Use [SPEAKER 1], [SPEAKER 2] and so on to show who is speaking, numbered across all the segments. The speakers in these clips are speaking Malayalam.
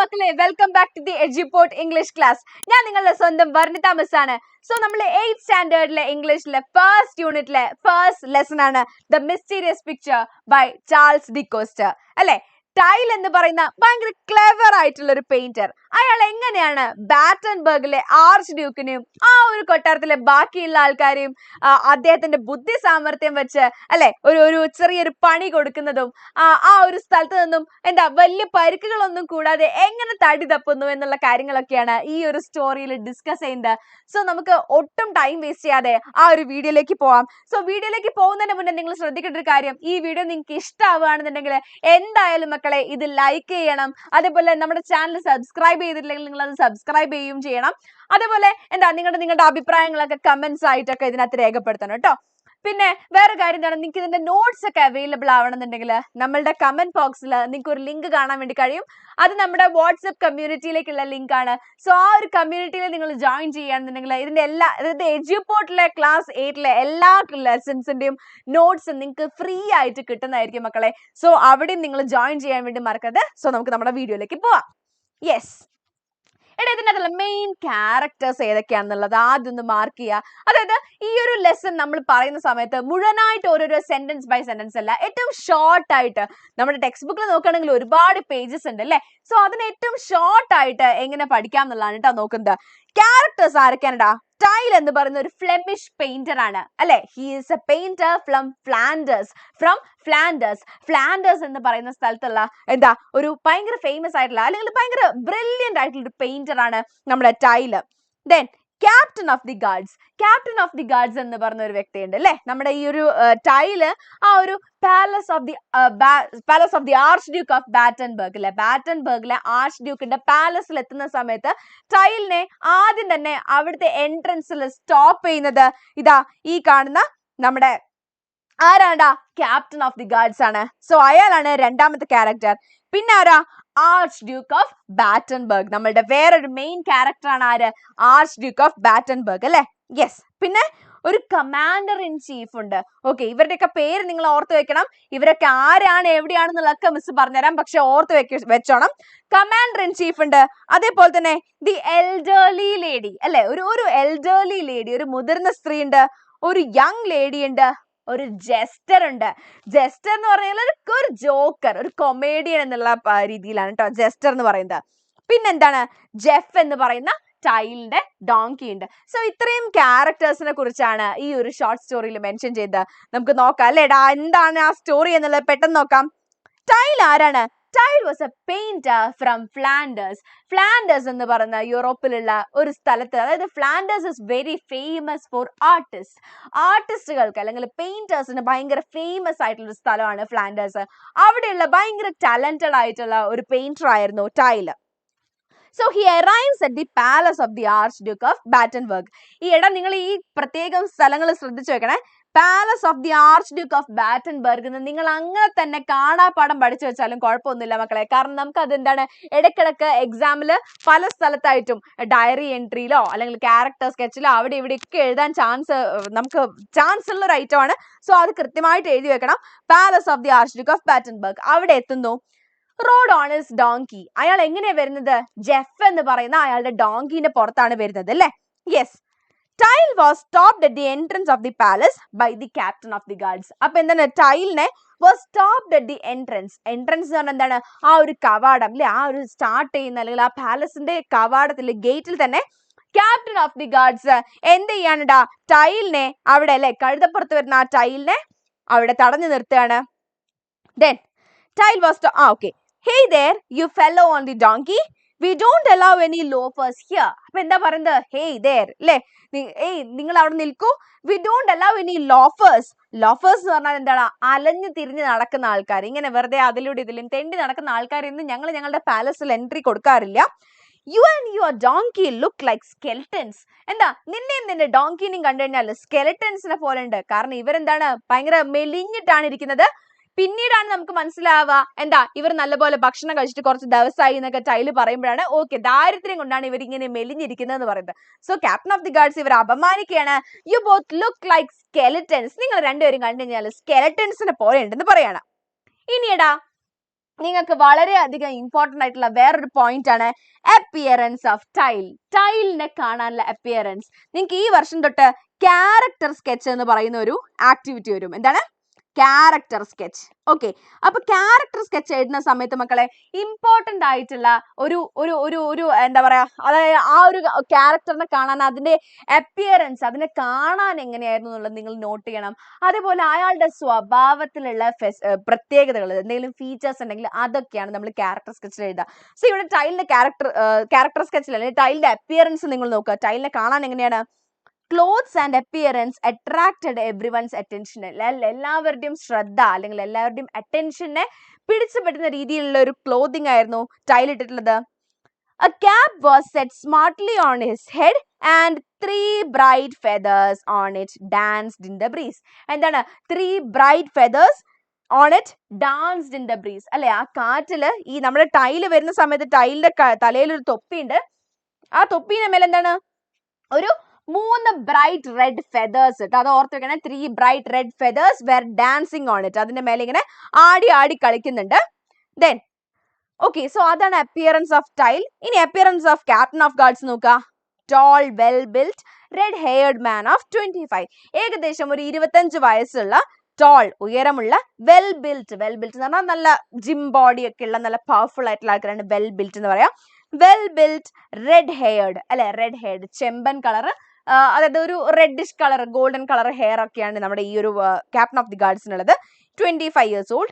[SPEAKER 1] മക്കളെ, welcome back to the Eduport English class. ഞാൻ നിങ്ങളുടെ സ്വന്തം വർണിത മിസ് ആണ്. സോ നമ്മൾ 8th സ്റ്റാൻഡേർഡിലെ ഇംഗ്ലീഷിലെ ഫസ്റ്റ് യൂണിറ്റിലെ ഫസ്റ്റ് ലെസൺ ആണ് the mysterious picture by Charles de Coster. അല്ലെ, ടൈൽ എന്ന് പറയുന്ന ഭയങ്കര ക്ലെവർ ആയിട്ടുള്ള ഒരു പെയിന്റർ. അയാൾ എങ്ങനെയാണ് ബാറ്റൻബർഗിലെ ആർച്ച് ഡ്യൂക്കിനെയും ആ ഒരു കൊട്ടാരത്തിലെ ബാക്കിയുള്ള ആൾക്കാരെയും അദ്ദേഹത്തിന്റെ ബുദ്ധി സാമർത്ഥ്യം വെച്ച് അല്ലെ ഒരു ചെറിയൊരു പണി കൊടുക്കുന്നതും ആ ഒരു സ്ഥലത്ത് നിന്നും വലിയ പരിക്കുകളൊന്നും കൂടാതെ എങ്ങനെ തടി തപ്പുന്നു എന്നുള്ള കാര്യങ്ങളൊക്കെയാണ് ഈ ഒരു സ്റ്റോറിയിൽ ഡിസ്കസ് ചെയ്യുന്നത്. സോ നമുക്ക് ഒട്ടും ടൈം വേസ്റ്റ് ചെയ്യാതെ ആ ഒരു വീഡിയോയിലേക്ക് പോവാം. സോ വീഡിയോയിലേക്ക് പോകുന്നതിന് മുന്നേ നിങ്ങൾ ശ്രദ്ധിക്കേണ്ട ഒരു കാര്യം, ഈ വീഡിയോ നിങ്ങൾക്ക് ഇഷ്ടമാവുകയാണെന്നുണ്ടെങ്കിൽ എന്തായാലും മക്കളെ ഇത് ലൈക്ക് ചെയ്യണം. അതേപോലെ നമ്മുടെ ചാനൽ സബ്സ്ക്രൈബ് ചെയ്തിട്ടില്ലെങ്കിൽ നിങ്ങൾ അത് സബ്സ്ക്രൈബ് ചെയ്യുകയും ചെയ്യണം. അതേപോലെ നിങ്ങളുടെ അഭിപ്രായങ്ങളൊക്കെ കമന്റ്സ് ആയിട്ടൊക്കെ ഇതിനകത്ത് രേഖപ്പെടുത്തണം കേട്ടോ. പിന്നെ വേറെ കാര്യം എന്താണ്, നിങ്ങൾക്ക് ഇതിന്റെ നോട്ട്സ് ഒക്കെ അവൈലബിൾ ആവണമെന്നുണ്ടെങ്കിൽ നമ്മളുടെ കമന്റ് ബോക്സിൽ നിങ്ങൾക്ക് ഒരു ലിങ്ക് കാണാൻ വേണ്ടി കഴിയും. അത് നമ്മുടെ വാട്സ്ആപ്പ് കമ്മ്യൂണിറ്റിയിലേക്കുള്ള ലിങ്ക് ആണ്. സോ ആ ഒരു കമ്മ്യൂണിറ്റിയിൽ നിങ്ങൾ ജോയിൻ ചെയ്യുകയാണെന്നുണ്ടെങ്കിൽ ഇതിന്റെ അതായത് എഡ്യൂപോർട്ടിലെ ക്ലാസ് 8ലെ എല്ലാ ലെസൺസിന്റെയും നോട്ട്സ് നിങ്ങൾക്ക് ഫ്രീ ആയിട്ട് കിട്ടുന്നതായിരിക്കും മക്കളെ. സോ അവിടെയും നിങ്ങൾ ജോയിൻ ചെയ്യാൻ വേണ്ടി മറക്കരുത്. സോ നമുക്ക് നമ്മുടെ വീഡിയോയിലേക്ക് പോവാം. യെസ്, ഇതിനകത്തുള്ള മെയിൻ ക്യാരക്ടേഴ്സ് ഏതൊക്കെയാണെന്നുള്ളത് ആദ്യം ഒന്ന് മാർക്ക് ചെയ്യുക. അതായത് ഈ ഒരു ലെസൺ നമ്മൾ പറയുന്ന സമയത്ത് മുഴുവനായിട്ട് ഓരോരോ സെന്റൻസ് ബൈ സെന്റൻസ് അല്ല, ഏറ്റവും ഷോർട്ട് ആയിട്ട് നമ്മുടെ ടെക്സ്റ്റ് ബുക്കിൽ നോക്കുകയാണെങ്കിൽ ഒരുപാട് പേജസ് ഉണ്ട് അല്ലെ. സോ അതിന് ഏറ്റവും ഷോർട്ട് ആയിട്ട് എങ്ങനെ പഠിക്കാം എന്നുള്ളതാണ് കേട്ടോ നോക്കുന്നത്. ക്യാരക്ടേഴ്സ് ആരൊക്കെയാണ്ടാ? ടൈൽ എന്ന് പറയുന്ന ഒരു ഫ്ലെമിഷ് പെയിന്റർ ആണ് അല്ലെ. He is A painter from Flanders. Flanders എന്ന് പറയുന്ന സ്ഥലത്തുള്ള ഒരു ഭയങ്കര ഫേമസ് ആയിട്ടുള്ള അല്ലെങ്കിൽ ഭയങ്കര ബ്രില്യന്റ് ആയിട്ടുള്ള ഒരു പെയിന്റർ ആണ് നമ്മുടെ tile. Then captain of the guards എന്ന് പറഞ്ഞ ഒരു വ്യക്തിയുണ്ട് അല്ലെ. നമ്മുടെ ഈ ഒരു ടൈല് ആ ഒരു palace of the archduke of ബാറ്റൻബർഗിലെ ആർച്ച് ഡ്യൂക്കിന്റെ പാലസിൽ എത്തുന്ന സമയത്ത് ടൈലിനെ ആദ്യം തന്നെ അവിടുത്തെ എൻട്രൻസിൽ സ്റ്റോപ്പ് ചെയ്യുന്നത് ഈ കാണുന്ന നമ്മുടെ ആരാണ്ടാ? ക്യാപ്റ്റൻ ഓഫ് ദി ഗാർഡ്സ് ആണ്. സോ അയാളാണ് രണ്ടാമത്തെ ക്യാരക്ടർ. പിന്നെ ആരാ? Arch Duke of Battenberg. നമ്മളുടെ വേറൊരു മെയിൻ ക്യാരക്ടർ ആണ് ആര്? ആർച്ച് ഡ്യൂക്ക് ഓഫ് ബാറ്റൻബർഗ് അല്ലെ. യെസ്, പിന്നെ ഒരു കമാൻഡർ ഇൻ ചീഫ് ഉണ്ട്. ഓക്കെ, ഇവരുടെയൊക്കെ പേര് നിങ്ങൾ ഓർത്ത് വെക്കണം. ഇവരൊക്കെ ആരാണ് എവിടെയാണെന്നുള്ളതൊക്കെ മിസ് പറഞ്ഞുതരാം, പക്ഷെ ഓർത്ത് വെച്ചോണം. കമാൻഡർ ഇൻ ചീഫ് ഉണ്ട്. അതേപോലെ തന്നെ ദി എൽഡർലി ലേഡി അല്ലെ, ഒരു എൽഡർലി ലേഡി, ഒരു മുതിർന്ന സ്ത്രീ ഉണ്ട്. ഒരു യങ് ലേഡി ഉണ്ട്. ഒരു ജെസ്റ്റർ ഉണ്ട്. ജെസ്റ്റർ എന്ന് പറഞ്ഞാൽ ഒരു ജോക്കർ, ഒരു കൊമേഡിയൻ എന്നുള്ള രീതിയിലാണ് കേട്ടോ ജെസ്റ്റർ എന്ന് പറയുന്നത്. പിന്നെന്താണ്? ജെഫ് എന്ന് പറയുന്ന ടൈലിന്റെ ഡോങ്കി ഉണ്ട്. സോ ഇത്രയും ക്യാരക്ടേഴ്സിനെ കുറിച്ചാണ് ഈ ഒരു ഷോർട്ട് സ്റ്റോറിയിൽ മെൻഷൻ ചെയ്തത്. നമുക്ക് നോക്കാം അല്ലേടാ, എന്താണ് ആ സ്റ്റോറി എന്നുള്ളത് പെട്ടെന്ന് നോക്കാം. ടൈൽ ആരാണ്? Tyl was a painter from Flanders എന്ന് പറയുന്ന യൂറോപ്പിലുള്ള ഒരു സ്ഥലത്ത്, അതായത് Flanders is very famous for ആർട്ടിസ്റ്റുകൾക്ക് അല്ലെങ്കിൽ പെയിന്റേഴ്സിന് ഭയങ്കര ഫേമസ് ആയിട്ടുള്ള ഒരു സ്ഥലമാണ് ഫ്ലാൻഡേഴ്സ്. അവിടെയുള്ള ഭയങ്കര ടാലന്റഡ് ആയിട്ടുള്ള ഒരു പെയിന്റർ ആയിരുന്നു tile. So he arrives at the palace of the Archduke of Battenberg. നിങ്ങൾ ഈ പ്രത്യേകം സ്ഥലങ്ങൾ ശ്രദ്ധിച്ചു വെക്കണേ. Palace of the archduke of Battenberg എന്ന് നിങ്ങൾ അങ്ങനെ തന്നെ കാണാപ്പാഠം പഠിച്ചു വെച്ചാലും കുഴപ്പമൊന്നുമില്ല മക്കളെ. കാരണം നമുക്ക് അതെന്താണ് ഇടയ്ക്കിടയ്ക്ക് എക്സാമിൽ പല സ്ഥലത്തായിട്ടും ഡയറി എൻട്രിയിലോ അല്ലെങ്കിൽ ക്യാരക്ടർ സ്കെച്ചിലോ അവിടെ ഇവിടെയൊക്കെ എഴുതാൻ ചാൻസ് ഉള്ള ഒരു ഐറ്റം ആണ്. സോ അത് കൃത്യമായിട്ട് എഴുതി വെക്കണം. Palace of the archduke of Battenberg. അവിടെ എത്തുന്നു. Road on his donkey. അയാൾ എങ്ങനെയാ വരുന്നത്? ജെഫ് എന്ന് പറയുന്ന അയാളുടെ ഡോങ്കിന്റെ പുറത്താണ് വരുന്നത് അല്ലെ. Yes, Tyl was stopped at the entrance of the palace by the captain of the guards. അപ്പൊ എന്താണ്? ടൈലിനെ was stopped at the entrance എന്ന് പറഞ്ഞാൽ എന്താണ്? ആ ഒരു കവാടം അല്ലെ, ആ ഒരു സ്റ്റാർട്ട് ചെയ്യുന്ന അല്ലെങ്കിൽ ആ പാലസിന്റെ കവാടത്തിൽ ഗേറ്റിൽ തന്നെ ക്യാപ്റ്റൻ ഓഫ് ദി ഗാർഡ്സ് എന്ത് ചെയ്യാനുണ്ടാ? ടൈലിനെ അവിടെ അല്ലെ, കഴുതപ്പുറത്ത് വരുന്ന ആ ടൈലിനെ അവിടെ തടഞ്ഞു നിർത്തുകയാണ്. Then Tyl was okay, hey there you fellow on the donkey, we don't allow any loafers here. അപ്പൊ എന്താ പറയുന്നത്? hey there അല്ലേ, നിങ്ങൾ അവിടെ നിൽക്കൂ. we don't allow any loafers എന്ന് പറഞ്ഞാൽ എന്താണ്? അലഞ്ഞു തിരിഞ്ഞ് നടക്കുന്ന ആൾക്കാർ, ഇങ്ങനെ വെറുതെ അതിലൂടെ ഇതിലും തെണ്ടി നടക്കുന്ന ആൾക്കാരൊന്നും ഞങ്ങളുടെ പാലസിൽ എൻട്രി കൊടുക്കാറില്ല. you and your donkey look like skeletons. നിന്നെയും നിന്റെ ഡോങ്കിനെയും കണ്ടു കഴിഞ്ഞാൽ സ്കെലറ്റൻസിനെ പോലെ ഉണ്ട്. കാരണം ഇവരെന്താണ്? ഭയങ്കര മെലിഞ്ഞിട്ടാണ് ഇരിക്കുന്നത്. പിന്നീടാണ് നമുക്ക് മനസ്സിലാവുക ഇവർ നല്ലപോലെ ഭക്ഷണം കഴിച്ചിട്ട് കുറച്ച് ദിവസമായി എന്നൊക്കെ ടൈല് പറയുമ്പോഴാണ് ഓക്കെ, ദാരിദ്ര്യം കൊണ്ടാണ് ഇവർ ഇങ്ങനെ മെലിഞ്ഞിരിക്കുന്നത് എന്ന് പറയുന്നത്. So captain of the guards ഇവർ അപമാനിക്കുകയാണ്. You both look like skeletons. നിങ്ങൾ രണ്ടുപേരും കണ്ടു കഴിഞ്ഞാൽ സ്കെലറ്റൻസിനെ പോലെ ഉണ്ടെന്ന് പറയാണ്. ഇനിയടാ നിങ്ങൾക്ക് വളരെയധികം ഇമ്പോർട്ടന്റ് ആയിട്ടുള്ള വേറൊരു പോയിന്റ് ആണ് അപ്പിയറൻസ് ഓഫ് ടൈൽ. ടൈലിനെ കാണാനുള്ള അപ്പിയറൻസ്. നിങ്ങൾക്ക് ഈ വർഷം തൊട്ട് ക്യാരക്ടർ സ്കെച്ച് എന്ന് പറയുന്ന ഒരു ആക്ടിവിറ്റി വരും. എന്താണ്? Character sketch. ഓക്കെ, അപ്പൊ ക്യാരക്ടർ സ്കെച്ച് എഴുതുന്ന സമയത്ത് മക്കളെ ഇമ്പോർട്ടന്റ് ആയിട്ടുള്ള ഒരു ഒരു ഒരു ഒരു എന്താ പറയാ, അതായത് ആ ഒരു ക്യാരക്ടറിനെ കാണാൻ, അതിന്റെ അപ്പിയറൻസ്, അതിനെ കാണാൻ എങ്ങനെയായിരുന്നു എന്നുള്ളത് നിങ്ങൾ നോട്ട് ചെയ്യണം. അതേപോലെ അയാളുടെ സ്വഭാവത്തിലുള്ള പ്രത്യേകതകൾ, എന്തെങ്കിലും ഫീച്ചേഴ്സ് ഉണ്ടെങ്കിൽ അതൊക്കെയാണ് നമ്മൾ ക്യാരക്ടർ സ്കെച്ചിൽ എഴുതുക. സോ ഇവിടെ ടൈലിന്റെ ക്യാരക്ടർ സ്കെച്ചിൽ അല്ലെങ്കിൽ ടൈലിന്റെ അപ്പിയറൻസ് നിങ്ങൾ നോക്കുക. ടൈലിനെ കാണാൻ എങ്ങനെയാണ്? Clothes and appearance attracted എവ്രിവൺസ് attention. എല്ലാവരുടെയും ശ്രദ്ധ അല്ലെങ്കിൽ എല്ലാവരുടെയും അറ്റൻഷനെ പിടിച്ചു പറ്റുന്ന രീതിയിലുള്ള ഒരു ക്ലോത്തിങ് ആയിരുന്നു ടൈൽ ഇട്ടിട്ടുള്ളത്. A cap was set smartly on his head and 3 bright feathers on it danced in the breeze. എന്താണ്? 3 bright feathers on it danced in the breeze. അല്ലെ, ആ കാറ്റില് ഈ നമ്മുടെ ടൈല് വരുന്ന സമയത്ത് ടൈലിന്റെ തലയിൽ ഒരു തൊപ്പിയുണ്ട്. ആ തൊപ്പിന്റെ മേലെ എന്താണ്? ഒരു 3 ബ്രൈറ്റ് റെഡ് ഫെദേഴ്സ്. അത് ഓർത്ത് വെക്കണേ. 3 bright red feathers were dancing on it. അതിന്റെ മേലെ ഇങ്ങനെ ആടി ആടി കളിക്കുന്നുണ്ട്. ദെൻ ഓക്കെ, സോ അതാണ് അപ്പിയറൻസ് ഓഫ് ടൈൽ. ഇനി appearance of captain of guards നോക്കുക. Tall, well built, red haired man of 25. ഏകദേശം ഒരു 25 വയസ്സുള്ള ടോൾ, ഉയരമുള്ള, വെൽ ബിൽറ്റ് എന്ന് പറഞ്ഞാൽ നല്ല ജിം ബോഡി ഒക്കെ ഉള്ള നല്ല പവർഫുൾ ആയിട്ടുള്ള ആൾക്കാരാണ് വെൽ ബിൽറ്റ് എന്ന് പറയാം. വെൽ ബിൽറ്റ്, റെഡ് ഹെയർഡ് അല്ലെ, റെഡ് ഹെയർഡ് ചെമ്പൻ കളർ, അതായത് ഒരു reddish colour, golden colour hair ഒക്കെയാണ് നമ്മുടെ ഈ ഒരു ക്യാപ്റ്റൻ ഓഫ് ദി ഗാർഡ്സിനുള്ളത്. 25 years old,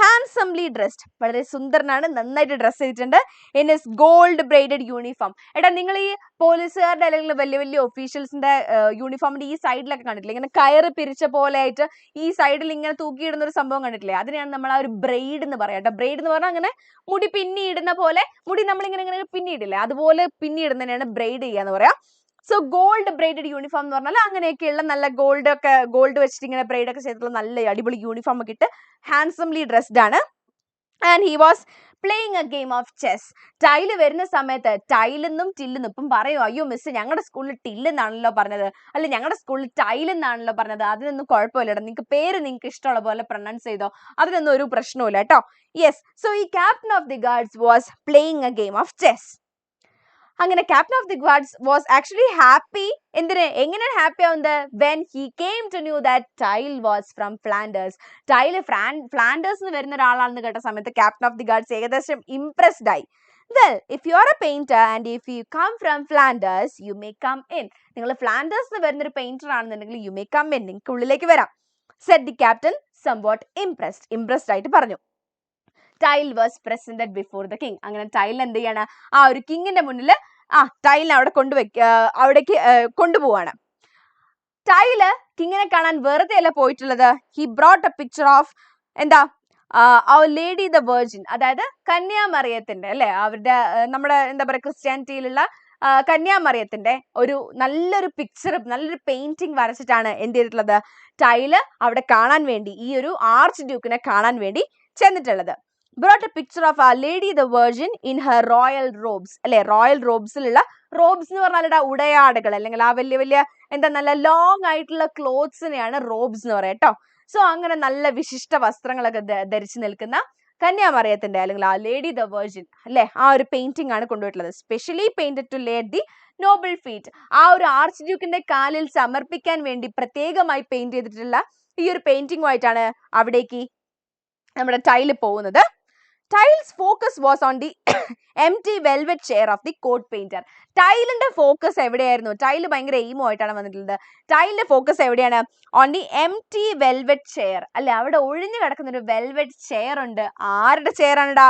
[SPEAKER 1] ഹാൻഡ്സംലി ഡ്രസ്ഡ്, വളരെ സുന്ദരനാണ്, നന്നായിട്ട് ഡ്രസ് ചെയ്തിട്ടുണ്ട്. In his gold braided uniform. എടാ, നിങ്ങൾ ഈ പോലീസുകാരുടെ അല്ലെങ്കിൽ വലിയ വലിയ ഒഫീഷ്യൽസിന്റെ യൂണിഫോമിന്റെ ഈ സൈഡിലൊക്കെ കണ്ടിട്ടില്ലേ, ഇങ്ങനെ കയറ് പിരിച്ച പോലെ ആയിട്ട് ഈ സൈഡിൽ ഇങ്ങനെ തൂക്കിയിടുന്ന ഒരു സംഭവം കണ്ടിട്ടില്ലേ? അതിനെയാണ് നമ്മൾ ആ ഒരു ബ്രെയ്ഡ് എന്ന് പറയാം കേട്ടോ. ബ്രെയ്ഡ് എന്ന് പറഞ്ഞാൽ അങ്ങനെ മുടി പിന്നിയിടുന്ന പോലെ, മുടി നമ്മളിങ്ങനെ ഇങ്ങനെ പിന്നിയിടില്ലേ, അതുപോലെ പിന്നിയിടുന്നതിനാണ് ബ്രെയ്ഡ് ചെയ്യാന്ന് പറയാം. സോ ഗോൾഡ് ബ്രെയ്ഡഡ് യൂണിഫോം എന്ന് പറഞ്ഞാൽ അങ്ങനെയൊക്കെയുള്ള നല്ല ഗോൾഡ് വെച്ചിട്ട് ഇങ്ങനെ ബ്രെയ്ഡ് ഒക്കെ ചെയ്തിട്ടുള്ള നല്ല അടിപൊളി യൂണിഫോം ഒക്കെ ഇട്ട് ഹാൻഡ്സംലി ഡ്രസ്ഡ് ആണ്. And he was playing a game of chess. Tile വരുന്ന സമയത്ത് ടൈലെന്നും ടില്ലെന്നും ഇപ്പം പറയും, അയ്യോ മിസ് ഞങ്ങളുടെ സ്കൂളിൽ ടില്ലെന്നാണല്ലോ പറഞ്ഞത്, അല്ല ഞങ്ങളുടെ സ്കൂളിൽ ടൈലെന്നാണല്ലോ പറഞ്ഞത്, അതിനൊന്നും കുഴപ്പമില്ല, നിങ്ങൾക്ക് പേര് നിങ്ങൾക്ക് ഇഷ്ടമുള്ള പോലെ പ്രൊനൗൺസ് ചെയ്തോ, അതിനൊന്നും ഒരു പ്രശ്നവുമില്ല കേട്ടോ. യെസ്, സോ ഈ captain of the guards was playing a game of chess. അങ്ങനെ captain of the guards was actually happy. എങ്ങനെയാണ് ഹാപ്പി ആവുന്നത്? When he came to knew that Tyl was from Flanders. Tyl Flanders നിന്ന് വരുന്ന ഒരാളാണെന്ന് കേട്ട സമയത്ത് ക്യാപ്റ്റൻ ഓഫ് ദി ഗാർഡ്സ് ഏകദേശം ഇംപ്രസ്ഡ് ആയി. Well, if you are a painter and if you come from Flanders you may come in. നിങ്ങൾ ഫ്ലാൻഡേഴ്സ് നിന്ന് വരുന്ന ഒരു പെയിന്റർ ആണെന്നുണ്ടെങ്കിൽ യു മേ കം ഇൻ, നിങ്ങൾക്ക് ഉള്ളിലേക്ക് വരാം. Said the captain somewhat impressed ആയിട്ട് പറഞ്ഞു. Tyl was presented before the king. അങ്ങനെ ടൈലിന് എന്ത് ചെയ്യാണ്? ആ ഒരു കിങ്ങിന്റെ മുന്നിൽ ടൈലിനെ അവിടേക്ക് കൊണ്ടുപോവാണ്. ടൈല് കിങ്ങിനെ കാണാൻ വെറുതെ അല്ല പോയിട്ടുള്ളത്. He brought A picture of എന്താ അവർ ലേഡി ദ വെർജിൻ, അതായത് കന്യാമറിയത്തിന്റെ അല്ലെ, അവരുടെ നമ്മുടെ എന്താ പറയുക ക്രിസ്ത്യാനിറ്റിയിലുള്ള കന്യാമറിയത്തിന്റെ ഒരു നല്ലൊരു പിക്ചർ, നല്ലൊരു പെയിന്റിങ് വരച്ചിട്ടാണ് എന്ത് ചെയ്തിട്ടുള്ളത്? ടൈല് അവിടെ കാണാൻ വേണ്ടി, ഈ ഒരു ആർച്ച് ഡ്യൂക്കിനെ കാണാൻ വേണ്ടി ചെന്നിട്ടുള്ളത്. brought a picture of our lady the virgin in her royal robes. അല്ലെ, റോയൽ റോബ്സിലുള്ള, റോബ്സ് എന്ന് പറഞ്ഞാൽ ഉടയാടകൾ അല്ലെങ്കിൽ ആ വലിയ വലിയ എന്താ നല്ല ലോങ് ആയിട്ടുള്ള ക്ലോത്ത്സിനെയാണ് റോബ്സ് എന്ന് പറയാം കേട്ടോ. സോ അങ്ങനെ നല്ല വിശിഷ്ട വസ്ത്രങ്ങളൊക്കെ ധരിച്ചു നിൽക്കുന്ന കന്യാമറിയത്തിന്റെ അല്ലെങ്കിൽ ആ ലേഡി ദ വെർജിൻ അല്ലെ, ആ ഒരു പെയിന്റിംഗ് ആണ് കൊണ്ടുപോയിട്ടുള്ളത്. Specially painted to laid the noble feet. ആ ഒരു ആർച്ച് ഡ്യൂക്കിന്റെ കാലിൽ സമർപ്പിക്കാൻ വേണ്ടി പ്രത്യേകമായി പെയിന്റ് ചെയ്തിട്ടുള്ള ഈ ഒരു പെയിന്റിംഗുമായിട്ടാണ് അവിടേക്ക് നമ്മുടെ ടൈല് പോകുന്നത്. Tile's focus was on the empty velvet chair of the coat painter. ടൈലിന്റെ ഫോക്കസ് എവിടെയായിരുന്നു? ടൈല് ഭയങ്കര എയിമോ ആയിട്ടാണ് വന്നിട്ടുള്ളത്. ടൈലിന്റെ ഫോക്കസ് എവിടെയാണ്? On the empty velvet chair അല്ലെ, അവിടെ ഒഴിഞ്ഞു കിടക്കുന്ന ഒരു വെൽവെറ്റ് ചെയർ ഉണ്ട്. ആരുടെ ചെയർ ആണെടാ?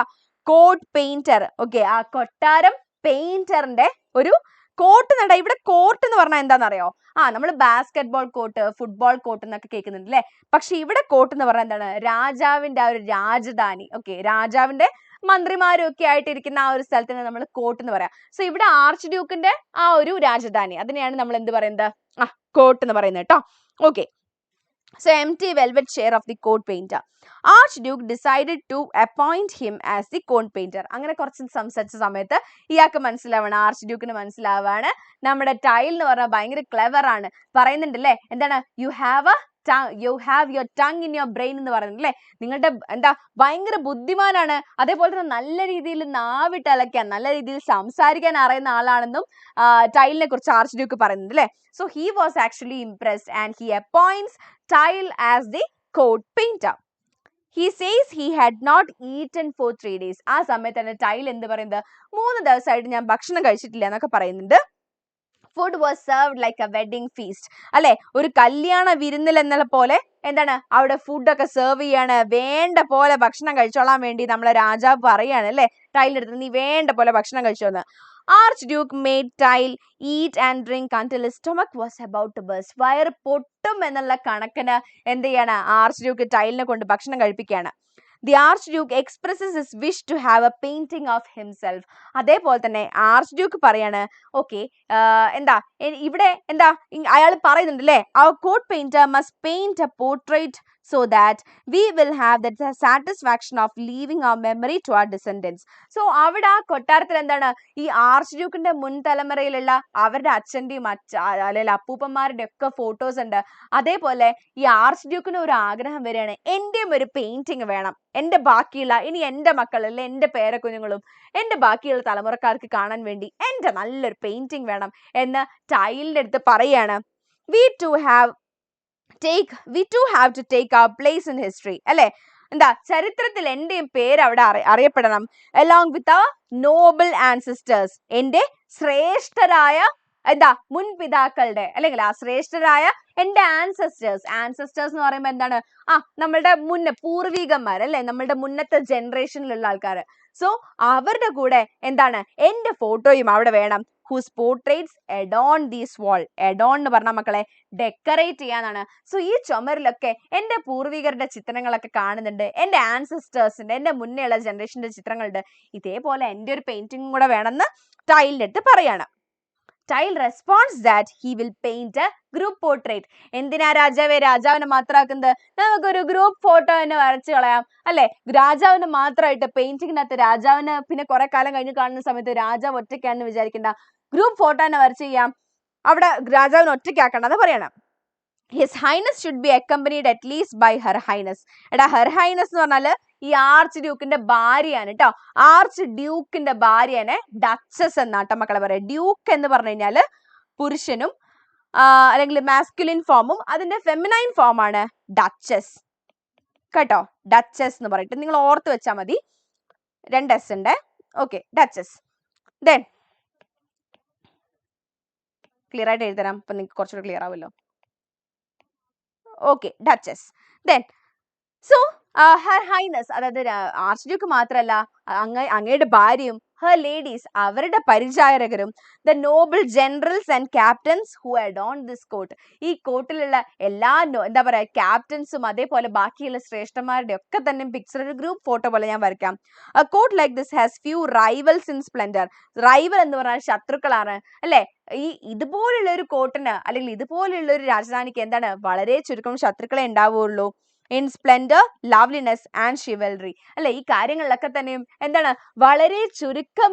[SPEAKER 1] Court painter. ഓക്കെ, ആ കൊട്ടാരം പെയിന്ററിന്റെ ഒരു കോട്ട് നട. ഇവിടെ കോട്ട് എന്ന് പറഞ്ഞാൽ എന്താണെന്നറിയോ? നമ്മൾ basketball court, football court എന്നൊക്കെ കേൾക്കുന്നുണ്ട് അല്ലേ? പക്ഷെ ഇവിടെ കോട്ട് എന്ന് പറഞ്ഞാൽ എന്താണ്? രാജാവിന്റെ ആ ഒരു രാജധാനി. ഓക്കെ, രാജാവിന്റെ മന്ത്രിമാരും ഒക്കെ ആയിട്ടിരിക്കുന്ന ആ ഒരു സ്ഥലത്തിന് നമ്മൾ കോട്ട് എന്ന് പറയാം. സോ ഇവിടെ ആർച്ച് ഡ്യൂക്കിന്റെ ആ ഒരു രാജധാനി, അതിനെയാണ് നമ്മൾ എന്ത് പറയുന്നത്? കോട്ട് എന്ന് പറയുന്നത് കേട്ടോ. Okay, so empty velvet chair of the court painter. Archduke decided to appoint him as the court painter. അങ്ങനെ കുറച്ച് സംസാരിച്ച സമയത്ത് ഇയാൾക്ക് മനസ്സിലാവാണ്, ആർച്ച് ഡ്യൂക്കിന് മനസ്സിലാവാണ് നമ്മുടെ ടൈൽ എന്ന് പറഞ്ഞാൽ ഭയങ്കര ക്ലെവർ ആണ്. പറയുന്നുണ്ടല്ലേ, എന്താണ്? You have A you have your tongue in your brain എന്ന് പറയുന്നത് അല്ലേ, നിങ്ങളുടെ എന്താ ഭയങ്കര ബുദ്ധിമാനാണ്, അതേപോലെ തന്നെ നല്ല രീതിയിൽ നാവിട്ടലക്കാൻ നല്ല രീതിയിൽ സംസാരിക്കാൻ അറിയുന്ന ആളാണെന്നും ടൈലിനെ കുറിച്ച് ആർച്ച് ഡ്യൂക്ക് പറയുന്നുണ്ട് അല്ലേ. So he was actually impressed and he appoints Tyl as the court painter. He says he had not eaten for 3 days. ആ സമയത്ത് തന്നെ ടൈൽ എന്ത് പറയുന്നത്, 3 ദിവസമായിട്ട് ഞാൻ ഭക്ഷണം കഴിച്ചിട്ടില്ല എന്നൊക്കെ പറയുന്നുണ്ട്. Food was served like A wedding feast അല്ലെ, ഒരു കല്യാണ വിരുന്നിൽ എന്നുള്ള പോലെ എന്താണ് അവിടെ ഫുഡൊക്കെ സെർവ് ചെയ്യാണ്, വേണ്ട പോലെ ഭക്ഷണം കഴിച്ചോളാൻ വേണ്ടി നമ്മളെ രാജാവ് പറയാണ് അല്ലെ ടൈലിന്റെ അടുത്ത്, നീ വേണ്ട പോലെ ഭക്ഷണം കഴിച്ചോന്ന്. Archduke made Tile eat and drink until his stomach was about to burst. വയറ് പൊട്ടും എന്നുള്ള കണക്കിന് എന്ത് ചെയ്യാണ് ആർച്ച് ടൈലിനെ കൊണ്ട് ഭക്ഷണം കഴിപ്പിക്കുകയാണ്. The Archduke expresses his wish to have a painting of himself. അതേപോലെ തന്നെ ആർച്ച് പറയാണ് ഓക്കെ എന്താ ഇവിടെ എന്താ അയാൾ പറയുന്നുണ്ട് അല്ലേ, our court painter must paint a portrait so that we will have the satisfaction of leaving our memory to our descendants. So അവിടെ ആ കൊട്ടാരത്തിൽ എന്താണ് ഈ ആർച്ച് ഡ്യൂക്കിന്റെ മുൻ തലമുറയിലുള്ള അവരുടെ അച്ഛന്റെയും അല്ലെങ്കിൽ അപ്പൂപ്പന്മാരുടെ ഒക്കെ ഫോട്ടോസ് ഉണ്ട്. അതേപോലെ ഈ ആർച്ച് ഡ്യൂക്കിന് ഒരു ആഗ്രഹം വരികയാണ്, എന്റെയും ഒരു പെയിന്റിങ് വേണം, എന്റെ ബാക്കിയുള്ള ഇനി എന്റെ മക്കൾ അല്ലെ എന്റെ പേരക്കുഞ്ഞുങ്ങളും എന്റെ ബാക്കിയുള്ള തലമുറക്കാർക്ക് കാണാൻ വേണ്ടി എന്റെ നല്ലൊരു പെയിന്റിങ് വേണം എന്ന് ടൈലിന്റെ അടുത്ത് പറയാണ്. we too have to take our place in history അല്ലെ, എന്താ ചരിത്രത്തിൽ എന്റെയും പേര് അവിടെ അറിയപ്പെടണം. along with our noble ancestors, എന്റെ ശ്രേഷ്ഠരായ എന്താ മുൻപിതാക്കളുടെ അല്ലെങ്കിൽ ആ ശ്രേഷ്ഠരായ എന്റെ ആൻസെസ്റ്റേഴ്സ് എന്ന് പറയുമ്പോൾ എന്താണ് നമ്മളുടെ പൂർവികന്മാർ അല്ലെ, നമ്മളുടെ മുന്നത്തെ ജനറേഷനിലുള്ള ആൾക്കാർ. സോ അവരുടെ കൂടെ എന്താണ് എന്റെ ഫോട്ടോയും അവിടെ വേണം. whose portraits adorn this wall. adorn എന്ന് പറഞ്ഞ മക്കളെ ഡെക്കറേറ്റ് ചെയ്യാനാണ്. സോ ഈ ചുമരിലൊക്കെ എന്റെ പൂർവികരുടെ ചിത്രങ്ങളൊക്കെ കാണുന്നുണ്ട്, എന്റെ ആൻസെസ്റ്റേഴ്സിന്റെ എന്റെ മുന്നേ ഉള്ള ജനറേഷന്റെ ചിത്രങ്ങളുണ്ട്, ഇതേപോലെ എന്റെ ഒരു പെയിന്റിംഗ് കൂടെ വേണമെന്ന് ടൈലിന്റെ അടുത്ത് പറയാണ്. Tyl response that he will paint a group portrait. എന്തിനാ രാജാവിനെ മാത്രമാക്കുന്നത്, നമുക്കൊരു ഗ്രൂപ്പ് ഫോട്ടോ തന്നെ വരച്ചു കളയാം അല്ലെ. രാജാവിന് മാത്രമായിട്ട് പെയിന്റിങ്ങിനകത്ത് രാജാവിന് പിന്നെ കുറെ കാലം കഴിഞ്ഞ് കാണുന്ന സമയത്ത് രാജാവ് ഒറ്റയ്ക്കാണെന്ന് വിചാരിക്കണ്ട, ഗ്രൂപ്പ് ഫോട്ടോ തന്നെ വരച്ചു ചെയ്യാം, അവിടെ രാജാവിന് ഒറ്റയ്ക്കാക്കണ്ട എന്ന് പറയണം. His Highness should be accompanied at least by Her Highness. എടാ ഹെർ ഹൈനസ് എന്ന് പറഞ്ഞാല് ഈ ആർച്ച് ഡ്യൂക്കിന്റെ ഭാര്യയാണ് കേട്ടോ. ആർച്ച് ഡ്യൂക്കിന്റെ ഭാര്യനെ ഡച്ചസ് എന്നാട്ടോ മക്കളെ പറയാം. ഡ്യൂക്ക് എന്ന് പറഞ്ഞു കഴിഞ്ഞാല് പുരുഷനും അല്ലെങ്കിൽ മാസ്കുലിൻ ഫോമും അതിന്റെ ഫെമിനൈൻ ഫോമാണ് ഡച്ചസ് കേട്ടോ. ഡച്ചസ് എന്ന് പറയട്ടെ, നിങ്ങൾ ഓർത്ത് വെച്ചാൽ മതി, 2 S ഉണ്ട്. Okay, duchess. ദെൻ ക്ലിയർ ആയിട്ട് എഴുതരാം, അപ്പൊ നിങ്ങൾക്ക് കുറച്ചുകൂടെ ക്ലിയർ ആവുമല്ലോ. Okay, duchess. Then so her highness, അതായത് ആർച്ച് ഡ്യൂക്ക് മാത്രമല്ല അങ്ങയുടെ ഭാര്യയും ഹെർ ലേഡീസ് അവരുടെ പരിചാരകരും the noble generals and captains who adorn this court. ഈ കോട്ടിലുള്ള എല്ലാ എന്താ പറയാ ക്യാപ്റ്റൻസും അതേപോലെ ബാക്കിയുള്ള ശ്രേഷ്ഠന്മാരുടെ ഒക്കെ തന്നെ പിക്ചർ ഒരു ഗ്രൂപ്പ് ഫോട്ടോ പോലെ ഞാൻ വരയ്ക്കാം. A court like this has few rivals in splendour. Rival എന്ന് പറഞ്ഞാൽ ശത്രുക്കളാണ് അല്ലെ. ഈ ഇതുപോലുള്ള ഒരു കോട്ടിന് അല്ലെങ്കിൽ ഇതുപോലുള്ള ഒരു രാജധാനിക്ക് എന്താണ് വളരെ ചുരുക്കം ശത്രുക്കളെ ഉണ്ടാവുകയുള്ളൂ. In Splendor, loveliness and chivalry അല്ലെ, ഈ കാര്യങ്ങളിലൊക്കെ തന്നെയും എന്താണ് വളരെ ചുരുക്കം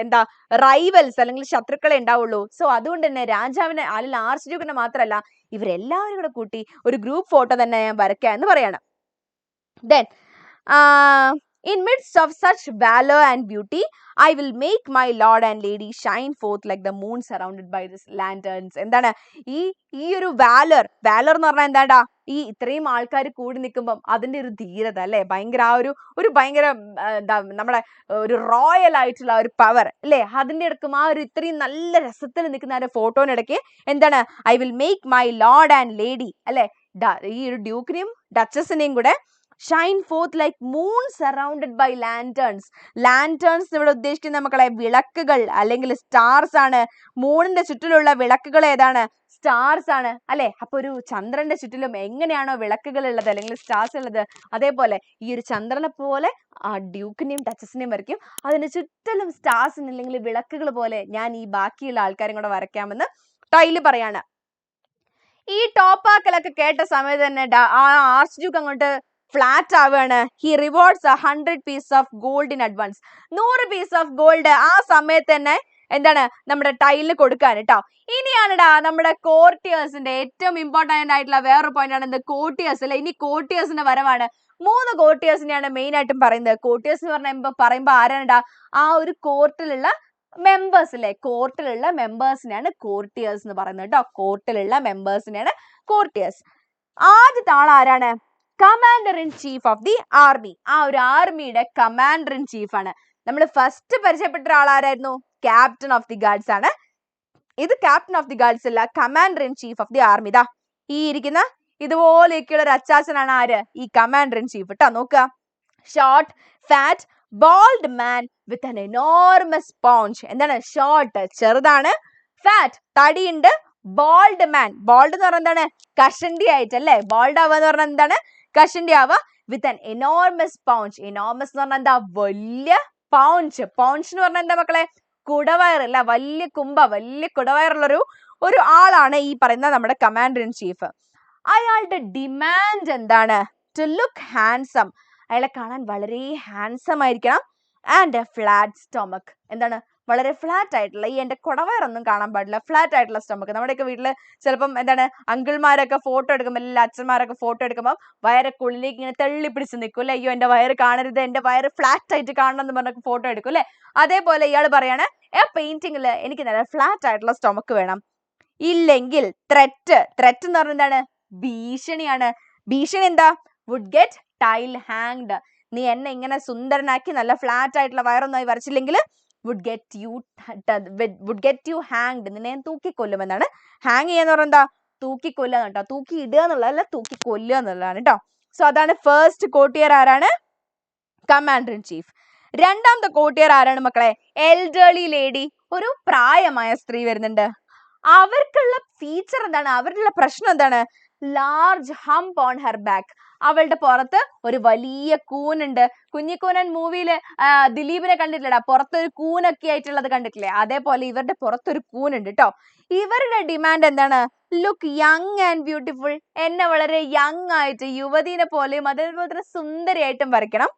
[SPEAKER 1] എന്താ റൈവൽസ് അല്ലെങ്കിൽ ശത്രുക്കളെ ഉണ്ടാവുള്ളൂ. സോ അതുകൊണ്ട് തന്നെ രാജാവിനെ അല്ലെങ്കിൽ ആർച്ച് ഡ്യൂക്കിനെ മാത്രമല്ല ഇവരെല്ലാവരും കൂടെ കൂട്ടി ഒരു ഗ്രൂപ്പ് ഫോട്ടോ തന്നെ ഞാൻ വരയ്ക്കാം എന്ന് പറയാണ്. Then in midst of such valor and beauty, I will make my lord and lady shine forth like the moon surrounded by this lanterns. എന്താണ് ഈ ഒരു വാലർ എന്ന് പറഞ്ഞാൽ എന്താടാ, ഈ ഇത്രയും ആൾക്കാർ കൂടി നിൽക്കുമ്പം അതിന്റെ ഒരു ധീരത അല്ലെ, ഭയങ്കര ആ ഒരു ഭയങ്കര എന്താ നമ്മളെ ഒരു റോയൽ ആയിട്ടുള്ള ഒരു പവർ അല്ലെ, അതിന്റെ ഇടയ്ക്കും ആ ഒരു ഇത്രയും നല്ല രസത്തിൽ നിൽക്കുന്ന ആ ഒരു ഫോട്ടോനിടയ്ക്ക് എന്താണ് I will make my lord and lady അല്ലെ, ഈ ഒരു ഡ്യൂക്കിനെയും ഡച്ചസിനെയും കൂടെ shine forth like moon surrounded by lanterns. Lanterns ഇവിടെ ഉദ്ദേശിക്കുന്ന മക്കളെ വിളക്കുകൾ അല്ലെങ്കിൽ സ്റ്റാർസ് ആണ്. മൂണിന്റെ ചുറ്റിലുള്ള വിളക്കുകൾ ഏതാണ്? സ്റ്റാർസ് ആണ് അല്ലെ. അപ്പൊ ഒരു ചന്ദ്രന്റെ ചുറ്റിലും എങ്ങനെയാണോ വിളക്കുകൾ ഉള്ളത് അല്ലെങ്കിൽ സ്റ്റാർസ് ഉള്ളത്, അതേപോലെ ഈ ഒരു ചന്ദ്രനെ പോലെ ആ ഡ്യൂക്കിനെയും ഡച്ചസിനെയും വരയ്ക്കും. അതിന്റെ ചുറ്റിലും സ്റ്റാർസ് അല്ലെങ്കിൽ വിളക്കുകൾ പോലെ ഞാൻ ഈ ബാക്കിയുള്ള ആൾക്കാരും കൂടെ വരയ്ക്കാമെന്ന് ടൈല് പറയാണ്. ഈ ടോപ്പാക്കലൊക്കെ കേട്ട സമയത്ത് തന്നെ ആ ആർച്ച് ഡ്യൂക്ക് അങ്ങോട്ട് ഫ്ലാറ്റ് ആവുകയാണ്. He rewards 100 piece of gold in advance. 100 piece of gold ആ സമയത്ത് തന്നെ എന്താണ് നമ്മുടെ ടൈലിന് കൊടുക്കാൻ കേട്ടോ. ഇനിയാണെടാ നമ്മുടെ കോർട്ടിയേഴ്സിന്റെ ഏറ്റവും ഇമ്പോർട്ടന്റ് ആയിട്ടുള്ള വേറൊരു പോയിന്റ് ആണ് എന്ത്, കോർട്ടിയേഴ്സ് അല്ലെ. ഇനി കോർട്ടിയേഴ്സിന്റെ വരവാണ്. 3 കോർട്ടിയേഴ്സിനെയാണ് മെയിൻ ആയിട്ടും പറയുന്നത്. കോർട്ടിയേഴ്സ് എന്ന് പറയുമ്പോ ആരാണ്ടാ, ആ ഒരു കോർട്ടിലുള്ള മെമ്പേഴ്സ് അല്ലെ, കോർട്ടിലുള്ള മെമ്പേഴ്സിനെയാണ് കോർട്ടിയേഴ്സ് എന്ന് പറയുന്നത് കേട്ടോ. കോർട്ടിലുള്ള മെമ്പേഴ്സിനെയാണ് കോർട്ടിയേഴ്സ്. ആദ്യത്തെ ആൾ ആരാണ്, commander in chief of the army. ആ ഒരു ആർമിയുടെ കമാൻഡർ ഇൻ ചീഫ് ആണ്. നമ്മൾ ഫസ്റ്റ് പരിചയപ്പെട്ട ആളാരായിരുന്നു, ക്യാപ്റ്റൻ ഓഫ് ദി ഗാർഡ്സ് ആണ്. ഇത് ക്യാപ്റ്റൻ ഓഫ് ദി ഗാർഡ്സ് അല്ല, commander in chief of the army. ഇതാ ഈ ഇരിക്കുന്ന ഇതുപോലെയൊക്കെയുള്ള ഒരു അച്ചാച്ചനാണ് ആര്, ഈ കമാൻഡർ ഇൻ ചീഫ് കേട്ടോ. നോക്കുക, short fat bald man with an enormous paunch. എന്താണ്, ഷോർട്ട് ചെറുതാണ്, ഫാറ്റ് തടിയുണ്ട്, ബോൾഡ് മാൻ, ബോൾഡ് എന്ന് പറഞ്ഞാൽ എന്താണ്, കഷണ്ടി ആയിട്ട് അല്ലേ. ബോൾഡ് ആവുക എന്ന് പറഞ്ഞാൽ എന്താണ്, കഷണ്ടി ആവുക. വിത്ത് ആൻ എനോർമസ് പൗഞ്ച്, എനോർമസ് എന്ന് പറഞ്ഞാൽ എന്താ, വലിയ പൗഞ്ച്. പൗഞ്ച് എന്ന് പറഞ്ഞാൽ എന്താ മക്കളെ, കുടവയറല്ല, വലിയ വലിയ കുടവയറുള്ളൊരു ആളാണ് ഈ പറയുന്ന നമ്മുടെ കമാൻഡർ ഇൻ ചീഫ്. അയാളുടെ ഡിമാൻഡ് എന്താണ്, ടു ലുക്ക് ഹാൻസം, അയാളെ കാണാൻ വളരെ ഹാൻസം ആയിരിക്കണം. ആൻഡ് എ ഫ്ലാറ്റ് സ്റ്റൊമക്ക്, എന്താണ്, വളരെ ഫ്ലാറ്റ് ആയിട്ടുള്ള, ഈ എന്റെ കുടവയറൊന്നും കാണാൻ പാടില്ല, ഫ്ലാറ്റ് ആയിട്ടുള്ള സ്റ്റൊമക്ക്. നമ്മുടെയൊക്കെ വീട്ടില് ചിലപ്പം എന്താണ്, അങ്കിൾമാരൊക്കെ ഫോട്ടോ എടുക്കുമ്പോൾ, എല്ലാ അച്ഛന്മാരൊക്കെ ഫോട്ടോ എടുക്കുമ്പോൾ വയറൊക്കെ ഉള്ളിലേക്ക് ഇങ്ങനെ തള്ളി പിടിച്ച് നിൽക്കും അല്ലെ. അയ്യോ എന്റെ വയറ് കാണരുത്, എന്റെ വയറ് ഫ്ലാറ്റ് ആയിട്ട് കാണണം എന്ന് പറഞ്ഞ ഫോട്ടോ എടുക്കും അല്ലെ. അതേപോലെ ഇയാൾ പറയാണ്, പെയിന്റിങ്ങിൽ എനിക്ക് നല്ല ഫ്ലാറ്റ് ആയിട്ടുള്ള സ്റ്റൊമക്ക് വേണം. ഇല്ലെങ്കിൽ ത്രെറ്റ് എന്ന് പറഞ്ഞാൽ എന്താണ്, ഭീഷണിയാണ്. ഭീഷണി എന്താ, വുഡ് ഗെറ്റ് ടൈൽ ഹാങ്ഡ്, നീ എന്നെ ഇങ്ങനെ സുന്ദരനാക്കി നല്ല ഫ്ലാറ്റ് ആയിട്ടുള്ള വയറൊന്നായി വരച്ചില്ലെങ്കിൽ വുഡ് ഗെറ്റ് യു ഹാങ്ഡ്, നിന്നെ ഞാൻ തൂക്കിക്കൊല്ലുമെന്നാണ്. ഹാങ് ചെയ്യാന്ന് പറഞ്ഞാൽ എന്താ, തൂക്കിക്കൊല്ലുക കേട്ടോ. തൂക്കി ഇടുക എന്നുള്ളതല്ല, തൂക്കി കൊല്ലുക എന്നുള്ളതാണ് കേട്ടോ. സോ അതാണ് ഫസ്റ്റ് കോർട്ടിയർ ആരാണ്, കമാൻഡർ ഇൻ ചീഫ്. രണ്ടാമത്തെ കോർട്ടിയർ ആരാണ് മക്കളെ, എൽഡർലി ലേഡി, ഒരു പ്രായമായ സ്ത്രീ വരുന്നുണ്ട്. അവർക്കുള്ള ഫീച്ചർ എന്താണ്, അവരുടെ പ്രശ്നം എന്താണ്, large hump on her back, അവളുടെ പുറത്ത് ഒരു വലിയ കൂനുണ്ട്. കുഞ്ഞിക്കൂനൻ മൂവിയില് ദിലീപിനെ കണ്ടിട്ടില്ലടാ, പുറത്തൊരു കൂനൊക്കെ ആയിട്ടുള്ളത് കണ്ടിട്ടില്ലേ, അതേപോലെ ഇവരുടെ പുറത്തൊരു കൂനുണ്ട് കേട്ടോ. ഇവരുടെ ഡിമാൻഡ് എന്താണ്, ലുക്ക് യങ് ആൻഡ് ബ്യൂട്ടിഫുൾ, എന്നെ വളരെ യങ് ആയിട്ട് യുവതീനെ പോലെയും അതേപോലെ തന്നെ സുന്ദരിയായിട്ടും വരയ്ക്കണം.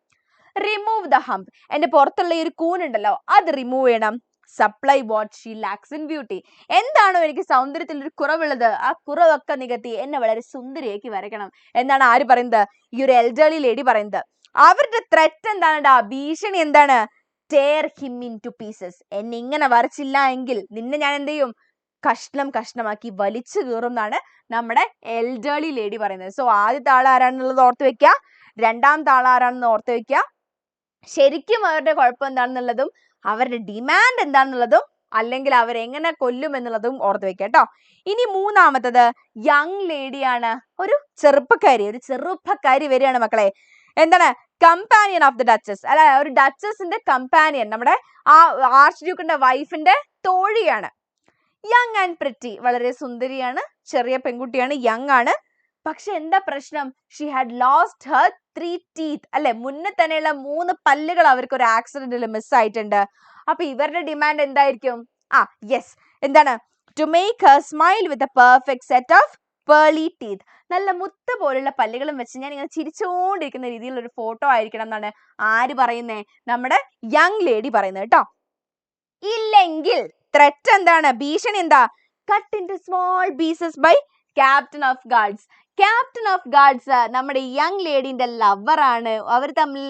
[SPEAKER 1] റിമൂവ് ദ ഹംപ്, എന്റെ പുറത്തുള്ള ഈ ഒരു കൂനുണ്ടല്ലോ അത് റിമൂവ് ചെയ്യണം. Supply what she lakhs in beauty, എന്താണോ എനിക്ക് സൗന്ദര്യത്തിൽ ഒരു കുറവുള്ളത് ആ കുറവൊക്കെ നികത്തി എന്നെ വളരെ സുന്ദരിയാക്കി വരയ്ക്കണം എന്നാണ് ആര് പറയുന്നത്, ഈ ഒരു എൽഡർലി ലേഡി പറയുന്നത്. അവരുടെ ത്രെറ്റ് എന്താണ്, ഭീഷണി എന്താണ്, tear him in two pieces, എന്നെ ഇങ്ങനെ വരച്ചില്ല എങ്കിൽ നിന്നെ ഞാൻ എന്ത് ചെയ്യും, കഷ്ണമാക്കി വലിച്ചു കീറും എന്നാണ് നമ്മുടെ എൽഡർലി ലേഡി പറയുന്നത്. സോ ആദ്യത്തെ ആൾ ആരാണെന്നുള്ളത് ഓർത്ത് വെക്കുക, രണ്ടാമത്തെ ആൾ ആരാണെന്ന് ഓർത്ത് വെക്കുക. ശരിക്കും അവരുടെ കുഴപ്പം എന്താണെന്നുള്ളതും അവരുടെ ഡിമാൻഡ് എന്താണെന്നുള്ളതും അല്ലെങ്കിൽ അവരെങ്ങനെ കൊല്ലും എന്നുള്ളതും ഓർത്ത് വെക്കുക കേട്ടോ. ഇനി മൂന്നാമത്തത് യങ് ലേഡിയാണ്, ഒരു ചെറുപ്പക്കാരി വരികയാണ് മക്കളെ. എന്താണ്, കമ്പാനിയൻ ഓഫ് ദി ഡച്ചസ്, അല്ലെ ഒരു ഡച്ചസിന്റെ കമ്പാനിയൻ, നമ്മുടെ ആ ആർച്ച് ഡ്യൂക്കിന്റെ വൈഫിന്റെ തോഴിയാണ്. യങ് ആൻഡ് പ്രിറ്റി, വളരെ സുന്ദരിയാണ്, ചെറിയ പെൺകുട്ടിയാണ്, യങ് ആണ്. പക്ഷെ എന്താ പ്രശ്നം, she had lost her 3 teeth, അല്ലെ മുന്നേ തന്നെയുള്ള 3 പല്ലുകൾ അവർക്ക് ഒരു ആക്സിഡന്റിൽ മിസ് ആയിട്ടുണ്ട്. അപ്പൊ ഇവരുടെ ഡിമാൻഡ് എന്തായിരിക്കും, എന്താണ്, to make her smile with a perfect set of pearly teeth, നല്ല മുത്ത് പോലുള്ള പല്ലുകളും വെച്ച് ഞാൻ ഇങ്ങനെ ചിരിച്ചുകൊണ്ടിരിക്കുന്ന രീതിയിലുള്ള ഒരു ഫോട്ടോ ആയിരിക്കണം എന്നാണ് ആര് പറയുന്നേ, നമ്മുടെ യങ് ലേഡി പറയുന്നത് കേട്ടോ. ഇല്ലെങ്കിൽ ത്രെറ്റ് എന്താണ്, ഭീഷണി എന്താ, cut in two small pieces by captain of guards. Captain of guards നമ്മുടെ യങ് ലേഡിന്റെ ലവറാണ്, അവർ തമ്മിൽ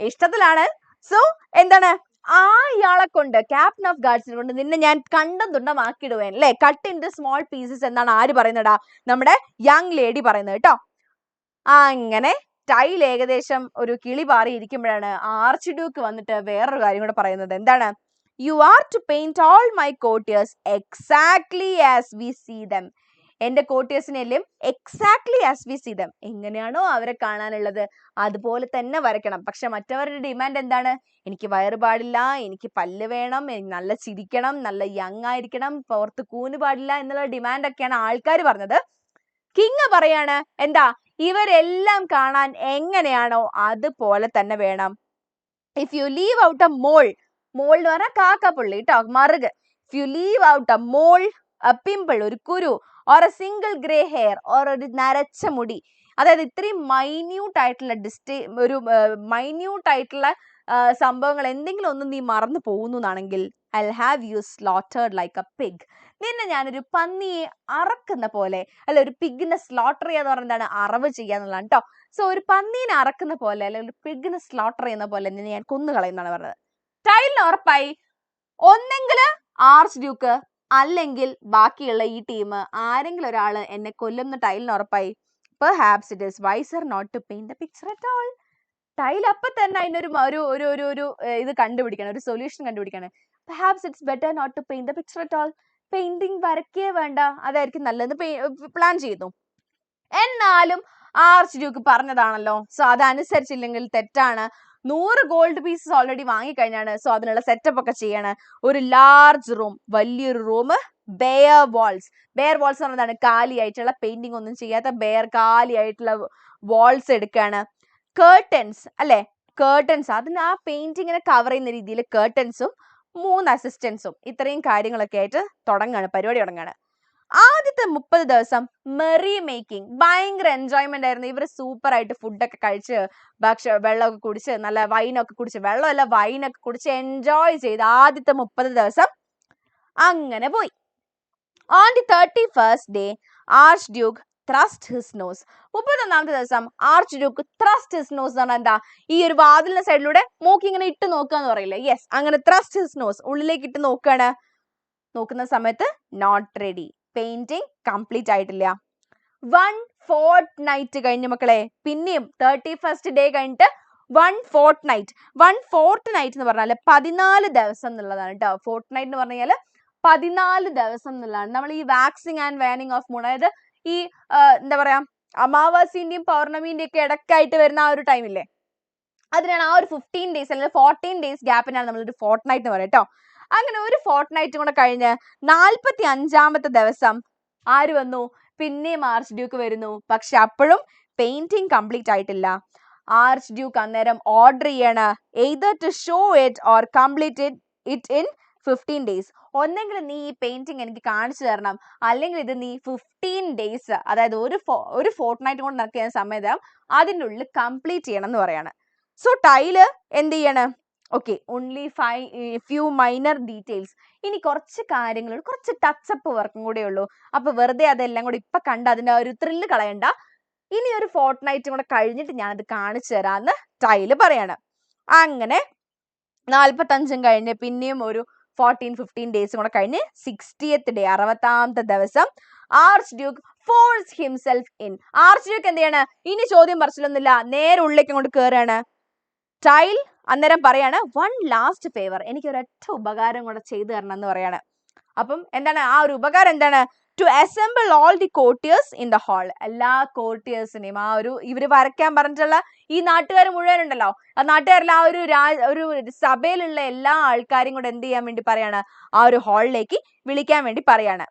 [SPEAKER 1] ഇഷ്ടത്തിലാണ്. സോ എന്താണ്, ഇയാളെ കൊണ്ട്, ക്യാപ്റ്റൻ ഓഫ് ഗാർഡ്സിനെ കൊണ്ട് നിന്നെ ഞാൻ കണ്ടം തുണ്ടമാക്കിടുവേൻ അല്ലെ, cut in two small pieces എന്നാണ് ആര് പറയുന്നടാ, നമ്മുടെ യങ് ലേഡി പറയുന്നത് കേട്ടോ. അങ്ങനെ ടൈൽ ഏകദേശം ഒരു കിളി പാറി ഇരിക്കുമ്പോഴാണ് ആർച്ച് ഡ്യൂക്ക് വന്നിട്ട് വേറൊരു കാര്യം കൂടെ പറയുന്നത്. എന്താണ്, you are to paint all my courtiers exactly as we see them, എന്റെ കോർട്ടിയേഴ്സിനെല്ലാം exactly as we see them, എങ്ങനെയാണോ അവരെ കാണാനുള്ളത് അതുപോലെ തന്നെ വരയ്ക്കണം. പക്ഷെ മറ്റവരുടെ ഡിമാൻഡ് എന്താണ്, എനിക്ക് വയറ് പാടില്ല, എനിക്ക് പല്ല് വേണം, നല്ല ചിരിക്കണം, നല്ല യങ് ആയിരിക്കണം, പുറത്ത് കൂന് പാടില്ല എന്നുള്ള ഡിമാൻഡ് ഒക്കെയാണ് ആൾക്കാർ പറഞ്ഞത്. കിങ് പറയാണ് എന്താ, ഇവരെല്ലാം കാണാൻ എങ്ങനെയാണോ അതുപോലെ തന്നെ വേണം. If you leave out a mole എന്ന് പറഞ്ഞാൽ കാക്കപ്പുള്ളി കേട്ടോ, മറുക്. If you leave out a mole, a pimple ഒരു കുരു, or a single grey hair, or ഒരു നരച്ച മുടി, അതായത് ഇത്രയും മൈന്യൂട്ട് ആയിട്ടുള്ള സംഭവങ്ങൾ എന്തെങ്കിലും ഒന്നും നീ മറന്നു പോകുന്നു എന്നാണെങ്കിൽ, I'll have you slaughtered like a pig. നിന്നെ ഞാനൊരു പന്നിയെ അറക്കുന്ന പോലെ, അല്ല ഒരു പിഗിനെ സ്ലോട്ടർ ചെയ്യാന്ന് പറഞ്ഞാൽ എന്താണ്, അറവ് ചെയ്യാന്നുള്ളതാണ് കേട്ടോ. സോ ഒരു പന്നീനെ അറക്കുന്ന പോലെ അല്ലെങ്കിൽ ഒരു പിഗിനെ സ്ലോട്ടർ ചെയ്യുന്ന പോലെ നിന്നെ ഞാൻ കൊന്നുകളയുന്നാണ് പറഞ്ഞത്. ടൈലിന് ഉറപ്പായി ഒന്നെങ്കിൽ ആർച്ച് ഡ്യൂക്ക് അല്ലെങ്കിൽ ബാക്കിയുള്ള ഈ ടീം ആരെങ്കിലും ഒരാള് എന്നെ കൊല്ലുന്ന ടൈലിന് ഉറപ്പായി. Perhaps it is wiser not to paint the picture at all. Tyl അപ്പൊ തന്നെ അതിനൊരു ഒരു ഒരു ഒരു ഒരു ഇത് കണ്ടുപിടിക്കണം, ഒരു സൊല്യൂഷൻ കണ്ടുപിടിക്കണം. Perhaps it's better not to paint the picture at all. Painting വരയ്ക്കേ വേണ്ട, അതായിരിക്കും നല്ലത് പ്ലാൻ ചെയ്തു. എന്നാലും ആർച്ച് ഡ്യൂക്ക് പറഞ്ഞതാണല്ലോ, സോ അതനുസരിച്ചില്ലെങ്കിൽ തെറ്റാണ്. 100 ഗോൾഡ് പീസസ് ഓൾറെഡി വാങ്ങിക്കഴിഞ്ഞാണ്. സോ അതിനുള്ള സെറ്റപ്പ് ഒക്കെ ചെയ്യാണ്. ഒരു ലാർജ് റൂം, വലിയൊരു room, bare walls. Bare walls പറഞ്ഞതാണ് കാലിയായിട്ടുള്ള, പെയിന്റിംഗ് ഒന്നും ചെയ്യാത്ത കാലിയായിട്ടുള്ള വാൾസ് എടുക്കുകയാണ്. കേർട്ടൻസ് അല്ലെ, കേർട്ടൻസ്, അതിന് ആ പെയിന്റിങ്ങിനെ കവർ ചെയ്യുന്ന രീതിയിൽ കേർട്ടൻസും 3 അസിസ്റ്റൻസും, ഇത്രയും കാര്യങ്ങളൊക്കെ ആയിട്ട് പരിപാടി തുടങ്ങാണ്. ആദ്യത്തെ 30 ദിവസം മെറി മേക്കിംഗ്, ഭയങ്കര എൻജോയ്മെന്റ് ആയിരുന്നു. ഇവർ സൂപ്പർ ആയിട്ട് ഫുഡൊക്കെ കഴിച്ച് വെള്ളമൊക്കെ കുടിച്ച്, നല്ല വൈനൊക്കെ കുടിച്ച്, വെള്ളമല്ല വൈനൊക്കെ കുടിച്ച് എൻജോയ് ചെയ്ത് ആദ്യത്തെ 30 ദിവസം അങ്ങനെ പോയി. On the 31st day, Archduke thrust his nose. 31ാമത്തെ ദിവസം arch Duke thrust his nose എന്ന് പറഞ്ഞാൽ എന്താ, ഈ ഒരു വാതിലിന്റെ സൈഡിലൂടെ മൂക്കി ഇങ്ങനെ ഇട്ട് നോക്കുക എന്ന് പറയില്ലേ, യെസ്, അങ്ങനെ thrust his nose, ഉള്ളിലേക്ക് ഇട്ട് നോക്കുകയാണ്. നോക്കുന്ന സമയത്ത് നോട്ട് റെഡി, പെയിന്റിംഗ് കംപ്ലീറ്റ് ആയിട്ടില്ല. 1 fortnight കഴിഞ്ഞു മക്കളെ, പിന്നെയും 31st ഡേ കഴിഞ്ഞിട്ട് 1 fortnight. 1 fortnight എന്ന് പറഞ്ഞാൽ 14 ദിവസം എന്നുള്ളതാണ് കേട്ടോ. ഫോർട്ട്നൈറ്റ് എന്ന് പറഞ്ഞാൽ 14 ദിവസം എന്നുള്ളതാണ്. നമ്മൾ ഈ വാക്സിങ് ആൻഡ് വാനിങ് ഓഫ് മൂൺ, അതായത് ഈ എന്താ പറയാ, അമാവാസിന്റെയും പൗർണമിന്റെയും ഒക്കെ ഇടയ്ക്കായിട്ട് വരുന്ന ആ ഒരു ടൈമില്ലേ, അതിനാണ് ആ ഒരു 15 days അല്ലെങ്കിൽ 14 days ഗ്യാപ്പിനാണ് നമ്മളൊരു ഫോർട്ട്നൈറ്റ് എന്ന് പറയുക കേട്ടോ. അങ്ങനെ ഒരു ഫോർട്ട്നൈറ്റും കൂടെ കഴിഞ്ഞ് 45ാമത്തെ ദിവസം ആര് വന്നു, പിന്നെയും ആർച്ച് ഡ്യൂക്ക് വരുന്നു. പക്ഷെ അപ്പോഴും പെയിന്റിംഗ് കംപ്ലീറ്റ് ആയിട്ടില്ല. ആർച്ച് ഡ്യൂക്ക് അന്നേരം ഓർഡർ ചെയ്യാണ്, either to show it or complete it in 15 days. ഒന്നെങ്കിൽ നീ ഈ പെയിന്റിംഗ് എനിക്ക് കാണിച്ചു തരണം, അല്ലെങ്കിൽ ഇത് നീ 15 days, അതായത് ഒരു ഫോർട്ട്നൈറ്റ് കൊണ്ട് നടക്കുക സമയത്ത് അതിൻ്റെ ഉള്ളിൽ കംപ്ലീറ്റ് ചെയ്യണം എന്ന് പറയാണ്. സോ ടൈല് എന്ത് ചെയ്യാണ്, okay, only few minor details, ഇനി കുറച്ച് കാര്യങ്ങൾ, കുറച്ച് ടച്ചപ്പ് വർക്കും കൂടെ ഉള്ളൂ. അപ്പൊ വെറുതെ അതെല്ലാം കൂടെ ഇപ്പൊ കണ്ട് അതിന്റെ ഒരു ത്രില്ല് കളയണ്ട, ഇനി ഒരു ഫോർട്ട്നൈറ്റും കൂടെ കഴിഞ്ഞിട്ട് ഞാനത് കാണിച്ചു തരാന്ന് ടൈല് പറയാണ്. അങ്ങനെ 45 കഴിഞ്ഞ് പിന്നെയും ഒരു 14-15 days കൂടെ കഴിഞ്ഞ് 60th day, 60ാമത്തെ ദിവസം arch Duke force himself in. Arch Duke എന്ത് ചെയ്യാണ്, ഇനി ചോദ്യം പറച്ചിലൊന്നുമില്ല, നേരെ ഉള്ളിലേക്ക് കൊണ്ട് കയറാണ്. ടൈൽ അന്നേരം പറയാണ്, 1 last favor, എനിക്ക് ഒരൊറ്റ ഉപകാരം കൂടെ ചെയ്തു തരണം എന്ന് പറയാണ്. അപ്പം എന്താണ് ആ ഒരു ഉപകാരം, എന്താണ്, to assemble all the courtiers in the hall. എല്ലാ കോർട്ടിയേഴ്സിനെയും, ആ ഒരു ഇവര് വരയ്ക്കാൻ പറഞ്ഞിട്ടുള്ള ഈ നാട്ടുകാർ മുഴുവൻ ഉണ്ടല്ലോ, ആ നാട്ടുകാരിൽ ആ ഒരു സഭയിലുള്ള എല്ലാ ആൾക്കാരെയും കൂടെ എന്ത് ചെയ്യാൻ വേണ്ടി പറയാണ്, ആ ഒരു ഹാളിലേക്ക് വിളിക്കാൻ വേണ്ടി പറയാണ്.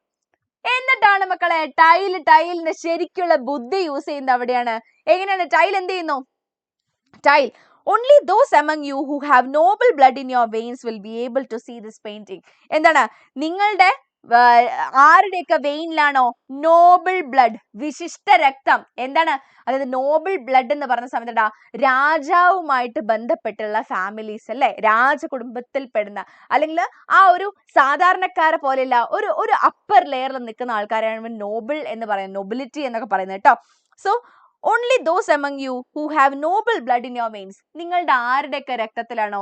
[SPEAKER 1] എന്നിട്ടാണ് മക്കളെ ടൈലിന്റെ ശരിക്കുള്ള ബുദ്ധി യൂസ് ചെയ്യുന്നത് അവിടെയാണ്. എങ്ങനെയാണ് ടൈൽ എന്ത് ചെയ്യുന്നു, tile only those among you who have noble blood in your veins will be able to see this painting. എന്താണ്, നിങ്ങളുടെ ആരുടെയൊക്കെ വെയിനിലാണോ നോബിൾ ബ്ലഡ്, വിശിഷ്ട രക്തം, എന്താണ്, അതായത് നോബിൾ ബ്ലഡ് എന്ന് പറഞ്ഞ സമയത്ത് രാജാവുമായിട്ട് ബന്ധപ്പെട്ടുള്ള ഫാമിലീസ് അല്ലെ, രാജകുടുംബത്തിൽ പെടുന്ന, അല്ലെങ്കിൽ ആ ഒരു സാധാരണക്കാരെ പോലെയല്ല, ഒരു അപ്പർ ലെയറിൽ നിൽക്കുന്ന ആൾക്കാരാണ് നോബിൾ എന്ന് പറയുന്നത്, നൊബിലിറ്റി എന്നൊക്കെ പറയുന്നത് കേട്ടോ. So only those among you who have noble blood in your veins, നിങ്ങളുടെ ആരുടെയൊക്കെ രക്തത്തിലാണോ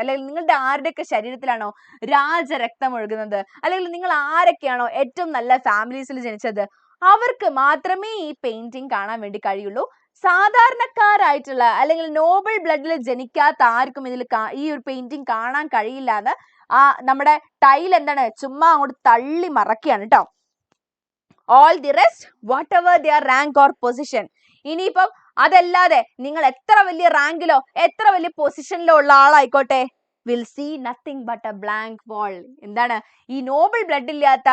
[SPEAKER 1] അല്ലെങ്കിൽ നിങ്ങളുടെ ആരുടെയൊക്കെ ശരീരത്തിലാണോ രാജരക്തം ഒഴുകുന്നത്, അല്ലെങ്കിൽ നിങ്ങൾ ആരൊക്കെയാണോ ഏറ്റവും നല്ല ഫാമിലീസിൽ ജനിച്ചത്, അവർക്ക് മാത്രമേ ഈ പെയിന്റിംഗ് കാണാൻ വേണ്ടി കഴിയുള്ളൂ. സാധാരണക്കാരായിട്ടുള്ള അല്ലെങ്കിൽ നോബിൾ ബ്ലഡിൽ ജനിക്കാത്ത ആർക്കും ഇതിൽ ഈ ഒരു പെയിന്റിംഗ് കാണാൻ കഴിയില്ല എന്ന് നമ്മുടെ ടൈൽ എന്താണ് ചുമ്മാ അങ്ങോട്ട് തള്ളി മറക്കുകയാണ് കേട്ടോ. all the rest, whatever their rank or position. ഇനിയിപ്പം അതല്ലാതെ നിങ്ങൾ എത്ര വലിയ റാങ്കിലോ എത്ര വലിയ പൊസിഷനിലോ ഉള്ള ആളായിക്കോട്ടെ, will see nothing but a blank wall. എന്താണ്, ഈ നോബിൾ ബ്ലഡ് ഇല്ലാത്ത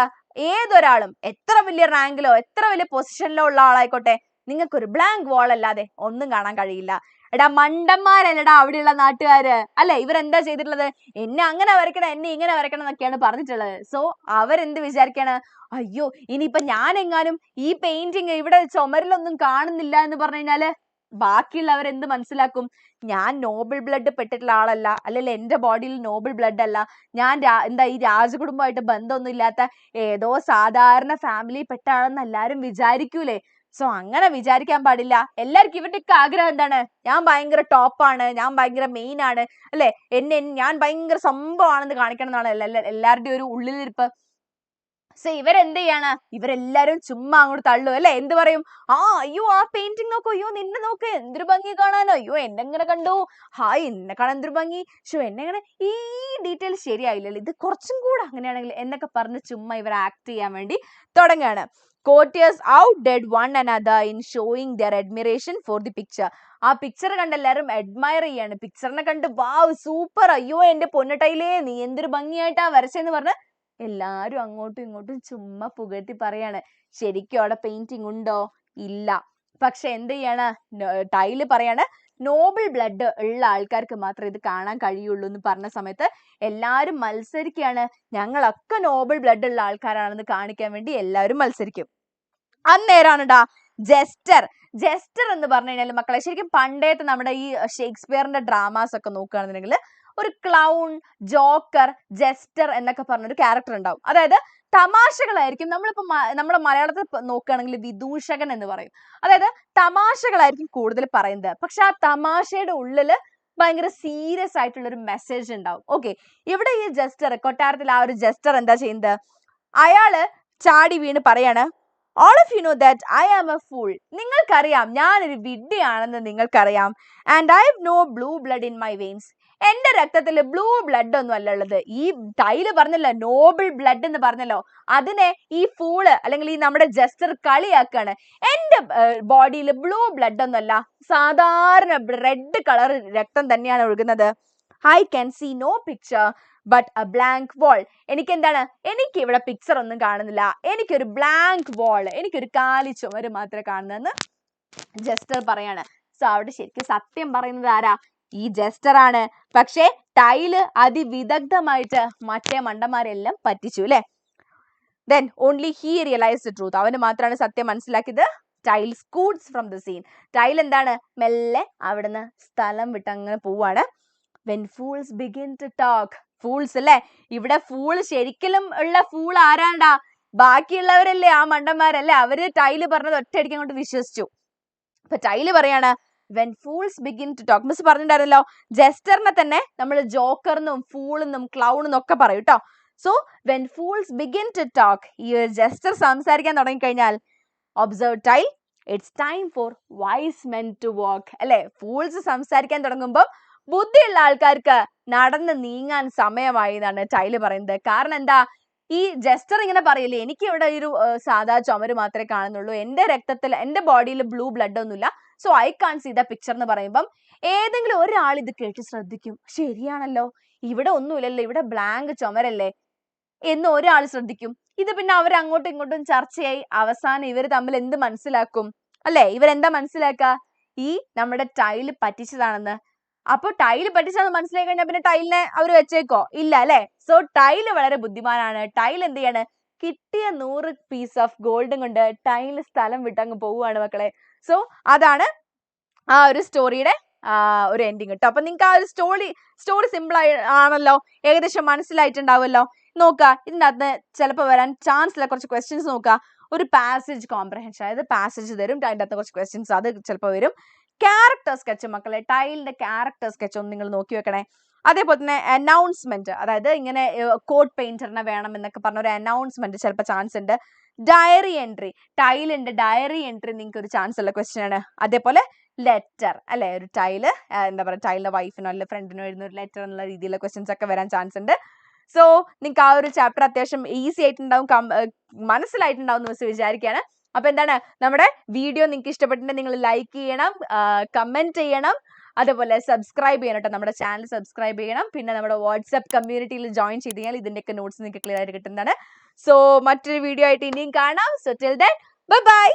[SPEAKER 1] ഏതൊരാളും എത്ര വലിയ റാങ്കിലോ എത്ര വലിയ പൊസിഷനിലോ ഉള്ള ആളായിക്കോട്ടെ, നിങ്ങൾക്കൊരു ബ്ലാങ്ക് വാൾ അല്ലാതെ ഒന്നും കാണാൻ കഴിയില്ല. എടാ മണ്ടന്മാരല്ലടാ അവിടെയുള്ള നാട്ടുകാര്, അല്ലെ, ഇവരെന്താ ചെയ്തിട്ടുള്ളത്, എന്നെ അങ്ങനെ വരയ്ക്കണം, എന്നെ ഇങ്ങനെ വരയ്ക്കണം എന്നൊക്കെയാണ് പറഞ്ഞിട്ടുള്ളത്. സോ അവരെന്ത് വിചാരിക്കാണ്, അയ്യോ ഇനിയിപ്പൊ ഞാൻ എങ്ങാനും ഈ പെയിന്റിങ് ഇവിടെ ചുമരിലൊന്നും കാണുന്നില്ല എന്ന് പറഞ്ഞു കഴിഞ്ഞാല് ബാക്കിയുള്ളവർ എന്ത് മനസ്സിലാക്കും? ഞാൻ നോബിൾ ബ്ലഡ് പെട്ടിട്ടുള്ള ആളല്ല, അല്ലെങ്കിൽ എന്റെ ബോഡിയിൽ നോബിൾ ബ്ലഡ് അല്ല, ഞാൻ എന്താ ഈ രാജകുടുംബമായിട്ട് ബന്ധമൊന്നും ഇല്ലാത്ത ഏതോ സാധാരണ ഫാമിലി പെട്ട ആളെന്ന് എല്ലാരും വിചാരിക്കൂലേ? സോ അങ്ങനെ വിചാരിക്കാൻ പാടില്ല. എല്ലാവർക്കും ഇവരുടെയൊക്കെ ആഗ്രഹം എന്താണ്? ഞാൻ ഭയങ്കര ടോപ്പാണ്, ഞാൻ ഭയങ്കര മെയിൻ ആണ്, അല്ലെ, ഞാൻ ഭയങ്കര സംഭവമാണെന്ന് കാണിക്കണം എന്നാണ് എല്ലാവരുടെയും ഒരു ഉള്ളിലിരിപ്പ്. സോ ഇവരെന്ത് ചെയ്യാണ്? ഇവരെല്ലാരും ചുമ്മാ അങ്ങോട്ട് തള്ളു, അല്ലെ? എന്ത് പറയും? അയ്യോ ആ പെയിന്റിംഗ് നോക്കൂ, അയ്യോ നിന്നെ നോക്ക്, എന്തൊരു ഭംഗി കാണാനോ, അയ്യോ എന്നെ എങ്ങനെ കണ്ടു, ഹായ് എന്നെ കാണാൻ എന്തൊരു ഭംഗി, എന്നെ എങ്ങനെ ഈ ഡീറ്റെയിൽ ശരിയായില്ലല്ലോ, ഇത് കുറച്ചും കൂടെ അങ്ങനെയാണെങ്കിൽ എന്നൊക്കെ പറഞ്ഞ് ചുമ്മാ ഇവർ ആക്ട് ചെയ്യാൻ വേണ്ടി തുടങ്ങുകയാണ്. Courtiers outdid one another in showing their admiration for the picture. ആ പിക്ചർ കണ്ട് എല്ലാവരും അഡ്മയർ ചെയ്യാണ്. പിക്ചറിനെ കണ്ട് വാവ് സൂപ്പർ, അയ്യോ എന്റെ പൊന്നട്ടയിലേ നീ എന്തൊരു ഭംഗിയായിട്ടാ വരച്ചെന്ന് പറഞ്ഞ് എല്ലാരും അങ്ങോട്ടും ഇങ്ങോട്ടും ചുമ്മാ പുകഴ്ത്തി പറയാണ്. ശരിക്കും അവിടെ പെയിന്റിംഗ് ഉണ്ടോ? ഇല്ല. പക്ഷെ എന്ത് ചെയ്യാണ്? ടൈല് പറയാണ് നോബിൾ ബ്ലഡ് ഉള്ള ആൾക്കാർക്ക് മാത്രമേ ഇത് കാണാൻ കഴിയുള്ളൂ എന്ന് പറഞ്ഞ സമയത്ത് എല്ലാരും മത്സരിക്കുകയാണ്. ഞങ്ങളൊക്കെ നോബിൾ ബ്ലഡ് ഉള്ള ആൾക്കാരാണെന്ന് കാണിക്കാൻ വേണ്ടി എല്ലാവരും മത്സരിക്കും. അന്നേരാണ് ജെസ്റ്റർ എന്ന് പറഞ്ഞു കഴിഞ്ഞാൽ മക്കളെ, ശരിക്കും പണ്ടേത്തെ നമ്മുടെ ഈ ഷേക്സ്പിയറിന്റെ ഡ്രാമാസ് ഒക്കെ നോക്കുകയാണെന്നുണ്ടെങ്കിൽ ഒരു ക്ലൗൺ, ജോക്കർ, ജെസ്റ്റർ എന്നൊക്കെ പറഞ്ഞൊരു ക്യാരക്ടർ ഉണ്ടാവും. അതായത് തമാശകളായിരിക്കും. നമ്മളിപ്പോ നമ്മുടെ മലയാളത്തിൽ നോക്കുകയാണെങ്കിൽ വിദൂഷകൻ എന്ന് പറയും. അതായത് തമാശകളായിരിക്കും കൂടുതൽ പറയുന്നത്. പക്ഷെ ആ തമാശയുടെ ഉള്ളില് ഭയങ്കര സീരിയസ് ആയിട്ടുള്ള ഒരു മെസ്സേജ് ഉണ്ടാവും. ഓക്കെ, ഇവിടെ ഈ ജെസ്റ്റർ, കൊട്ടാരത്തിൽ ആ ഒരു ജെസ്റ്റർ എന്താ ചെയ്യുന്നത്? അയാള് ചാടി വീണ് പറയാണ്, all of you know that I am a fool. നിങ്ങൾക്കറിയാം ഞാനൊരു വിഡ്ഢിയാണെന്ന് നിങ്ങൾക്കറിയാം. And I have no blue blood in my veins. എന്റെ രക്തത്തിൽ ബ്ലൂ ബ്ലഡ് ഒന്നും അല്ല ഉള്ളത്. ഈ ടൈല് പറഞ്ഞല്ലോ നോബിൾ ബ്ലഡ് എന്ന് പറഞ്ഞല്ലോ, അതിനെ ഈ ഫൂള് അല്ലെങ്കിൽ ഈ നമ്മുടെ ജെസ്റ്റർ കളിയാക്കാണ്. എന്റെ ബോഡിയിൽ ബ്ലൂ ബ്ലഡ് ഒന്നും അല്ല, സാധാരണ റെഡ് കളർ രക്തം തന്നെയാണ് ഒഴുകുന്നത്. I can see no picture but a blank wall. എനിക്ക് എന്താണ്? എനിക്ക് ഇവിടെ പിക്ചർ ഒന്നും കാണുന്നില്ല, എനിക്കൊരു ബ്ലാങ്ക് വാൾ, എനിക്കൊരു കാലി ചുമര് മാത്രമേ കാണുന്നെന്ന് ജെസ്റ്റർ പറയാണ്. സോ അവിടെ ശരിക്കും സത്യം പറയുന്നത് ആരാ? ഈ ജെസ്റ്റർ ആണ്. പക്ഷെ ടൈല് അതിവിദഗ്ധമായിട്ട് മറ്റേ മണ്ടന്മാരെല്ലാം പറ്റിച്ചു, അല്ലെ? Then only he realized the truth. അവന് മാത്രമാണ് സത്യം മനസ്സിലാക്കിയത്. Tyl scoots from the scene. Tyl എന്താണ്? മെല്ലെ അവിടുന്ന് സ്ഥലം വിട്ട് അങ്ങനെ പോവാണ്. When fools begin to talk. Fools അല്ലേ? ഇവിടെ ഫൂൾ ശരിക്കും ഉള്ള ഫൂൾ ആരാണ്ടാ? ബാക്കിയുള്ളവരല്ലേ, ആ മണ്ടന്മാരല്ലേ? അവര് ടൈല് പറഞ്ഞത് ഒറ്റയടിക്ക് അങ്ങോട്ട് വിശ്വസിച്ചു. അപ്പൊ ടൈല് പറയാണ് when fools begin to talk. Miss പറഞ്ഞിട്ടുണ്ടായിരുന്നല്ലോ ജെസ്റ്ററിനെ തന്നെ നമ്മൾ ജോക്കർന്നും ഫൂളെന്നും ക്ലൗണെന്നും ഒക്കെ പറയും കേട്ടോ. So when fools begin to talk, ഈ ജെസ്റ്റർ സംസാരിക്കാൻ തുടങ്ങിക്കഴിഞ്ഞാൽ observe Tyl, it's time for wise men to walk. അല്ലെ? ഫൂൾസ് സംസാരിക്കാൻ തുടങ്ങുമ്പോൾ ബുദ്ധിയുള്ള ആൾക്കാർക്ക് നടന്ന് നീങ്ങാൻ സമയമായി എന്നാണ് ടൈല് പറയുന്നത്. കാരണം എന്താ? ഈ ജെസ്റ്റർ ഇങ്ങനെ പറയില്ലേ, എനിക്ക് ഇവിടെ ഒരു സാധാ ചുമര് മാത്രമേ കാണുന്നുള്ളൂ, എന്റെ രക്തത്തിൽ എന്റെ ബോഡിയിൽ ബ്ലൂ ബ്ലഡ് ഒന്നുമില്ല, so I can't see the picture എന്ന് പറയുമ്പം ഏതെങ്കിലും ഒരാൾ ഇത് കേട്ട് ശ്രദ്ധിക്കും, ശരിയാണല്ലോ ഇവിടെ ഒന്നുമില്ലല്ലോ, ഇവിടെ ബ്ലാങ്ക് ചുമരല്ലേ എന്ന് ഒരാൾ ശ്രദ്ധിക്കും. ഇത് പിന്നെ അവർ അങ്ങോട്ടും ഇങ്ങോട്ടും ചർച്ചയായി അവസാനം ഇവർ തമ്മിൽ എന്ത് മനസ്സിലാക്കും? അല്ലെ? ഇവരെന്താ മനസ്സിലാക്കുക? ഈ നമ്മുടെ ടൈല് പറ്റിച്ചതാണെന്ന്. അപ്പൊ ടൈല് പറ്റിച്ചാന്ന് മനസ്സിലാക്കി കഴിഞ്ഞാൽ പിന്നെ ടൈലിനെ അവർ വെച്ചേക്കോ? ഇല്ല, അല്ലെ? സോ ടൈല് വളരെ ബുദ്ധിമാനാണ്. ടൈൽ എന്ത് ചെയ്യാണ്? കിട്ടിയ 100 പീസ് ഓഫ് ഗോൾഡും കൊണ്ട് ടൈല് സ്ഥലം വിട്ടങ്ങ് പോവുകയാണ് മക്കളെ. സോ അതാണ് ആ ഒരു സ്റ്റോറിയുടെ ഒരു എൻഡിങ് കേട്ടോ. അപ്പൊ നിങ്ങൾക്ക് ആ ഒരു സ്റ്റോറി സിമ്പിൾ ആണല്ലോ, ഏകദേശം മനസ്സിലായിട്ടുണ്ടാവുമല്ലോ. നോക്കുക, ഇതിൻ്റെ അകത്ത് ചിലപ്പോൾ വരാൻ ചാൻസ് ഉള്ള കുറച്ച് ക്വസ്റ്റ്യൻസ് നോക്കുക. ഒരു പാസേജ് കോംപ്രഹെൻഷൻ, അതായത് പാസേജ് തരും, അതിൻ്റെ അകത്ത് കുറച്ച് ക്വസ്റ്റ്യൻസ് അത് ചിലപ്പോൾ വരും. ക്യാരക്ടർ സ്കെച്ച് മക്കളെ, ടൈലിന്റെ ക്യാരക്ടർ സ്കെച്ച് ഒന്ന് നിങ്ങൾ നോക്കി വെക്കണേ. അതേപോലെ തന്നെ അനൗൺസ്മെന്റ്, അതായത് ഇങ്ങനെ കോഡ് പെയിന്ററിനെ വേണം എന്നൊക്കെ പറഞ്ഞ ഒരു അനൗൺസ്മെന്റ് ചിലപ്പോൾ ചാൻസ് ഉണ്ട്. ഡയറി എൻട്രി, ടൈലിന്റെ ഡയറി എൻട്രി നിങ്ങൾക്ക് ഒരു ചാൻസ് ഉള്ള ക്വസ്റ്റ്യൻ ആണ്. അതേപോലെ ലെറ്റർ, അല്ലെ? ഒരു ടൈല് എന്താ പറയുക, ടൈലിന്റെ വൈഫിനോ അല്ലെ ഫ്രണ്ടിനോ എഴുതുന്ന ഒരു ലെറ്റർ എന്നുള്ള രീതിയിലുള്ള ക്വസ്റ്റ്യൻസ് ഒക്കെ വരാൻ ചാൻസ് ഉണ്ട്. സോ നിങ്ങൾക്ക് ആ ഒരു ചാപ്റ്റർ അത്യാവശ്യം ഈസി ആയിട്ടുണ്ടാവും, മനസ്സിലായിട്ടുണ്ടാവും എന്ന് മിസ് വിചാരിക്കുകയാണ്. അപ്പൊ എന്താണ്, നമ്മുടെ വീഡിയോ നിങ്ങൾക്ക് ഇഷ്ടപ്പെട്ടിട്ടുണ്ടെങ്കിൽ നിങ്ങൾ ലൈക്ക് ചെയ്യണം, കമന്റ് ചെയ്യണം, അതുപോലെ സബ്സ്ക്രൈബ് ചെയ്യണം കേട്ടോ. നമ്മുടെ ചാനൽ സബ്സ്ക്രൈബ് ചെയ്യണം. പിന്നെ നമ്മുടെ വാട്സ്ആപ്പ് കമ്മ്യൂണിറ്റിയിൽ ജോയിൻ ചെയ്ത് കഴിഞ്ഞാൽ ഇതിന്റെയൊക്കെ നോട്ട്സ് നിങ്ങൾക്ക് ക്ലിയർ ആയിട്ട് കിട്ടുന്നതാണ്. സോ മറ്റൊരു വീഡിയോ ആയിട്ട് ഇനിയും കാണാം. So till then bye bye.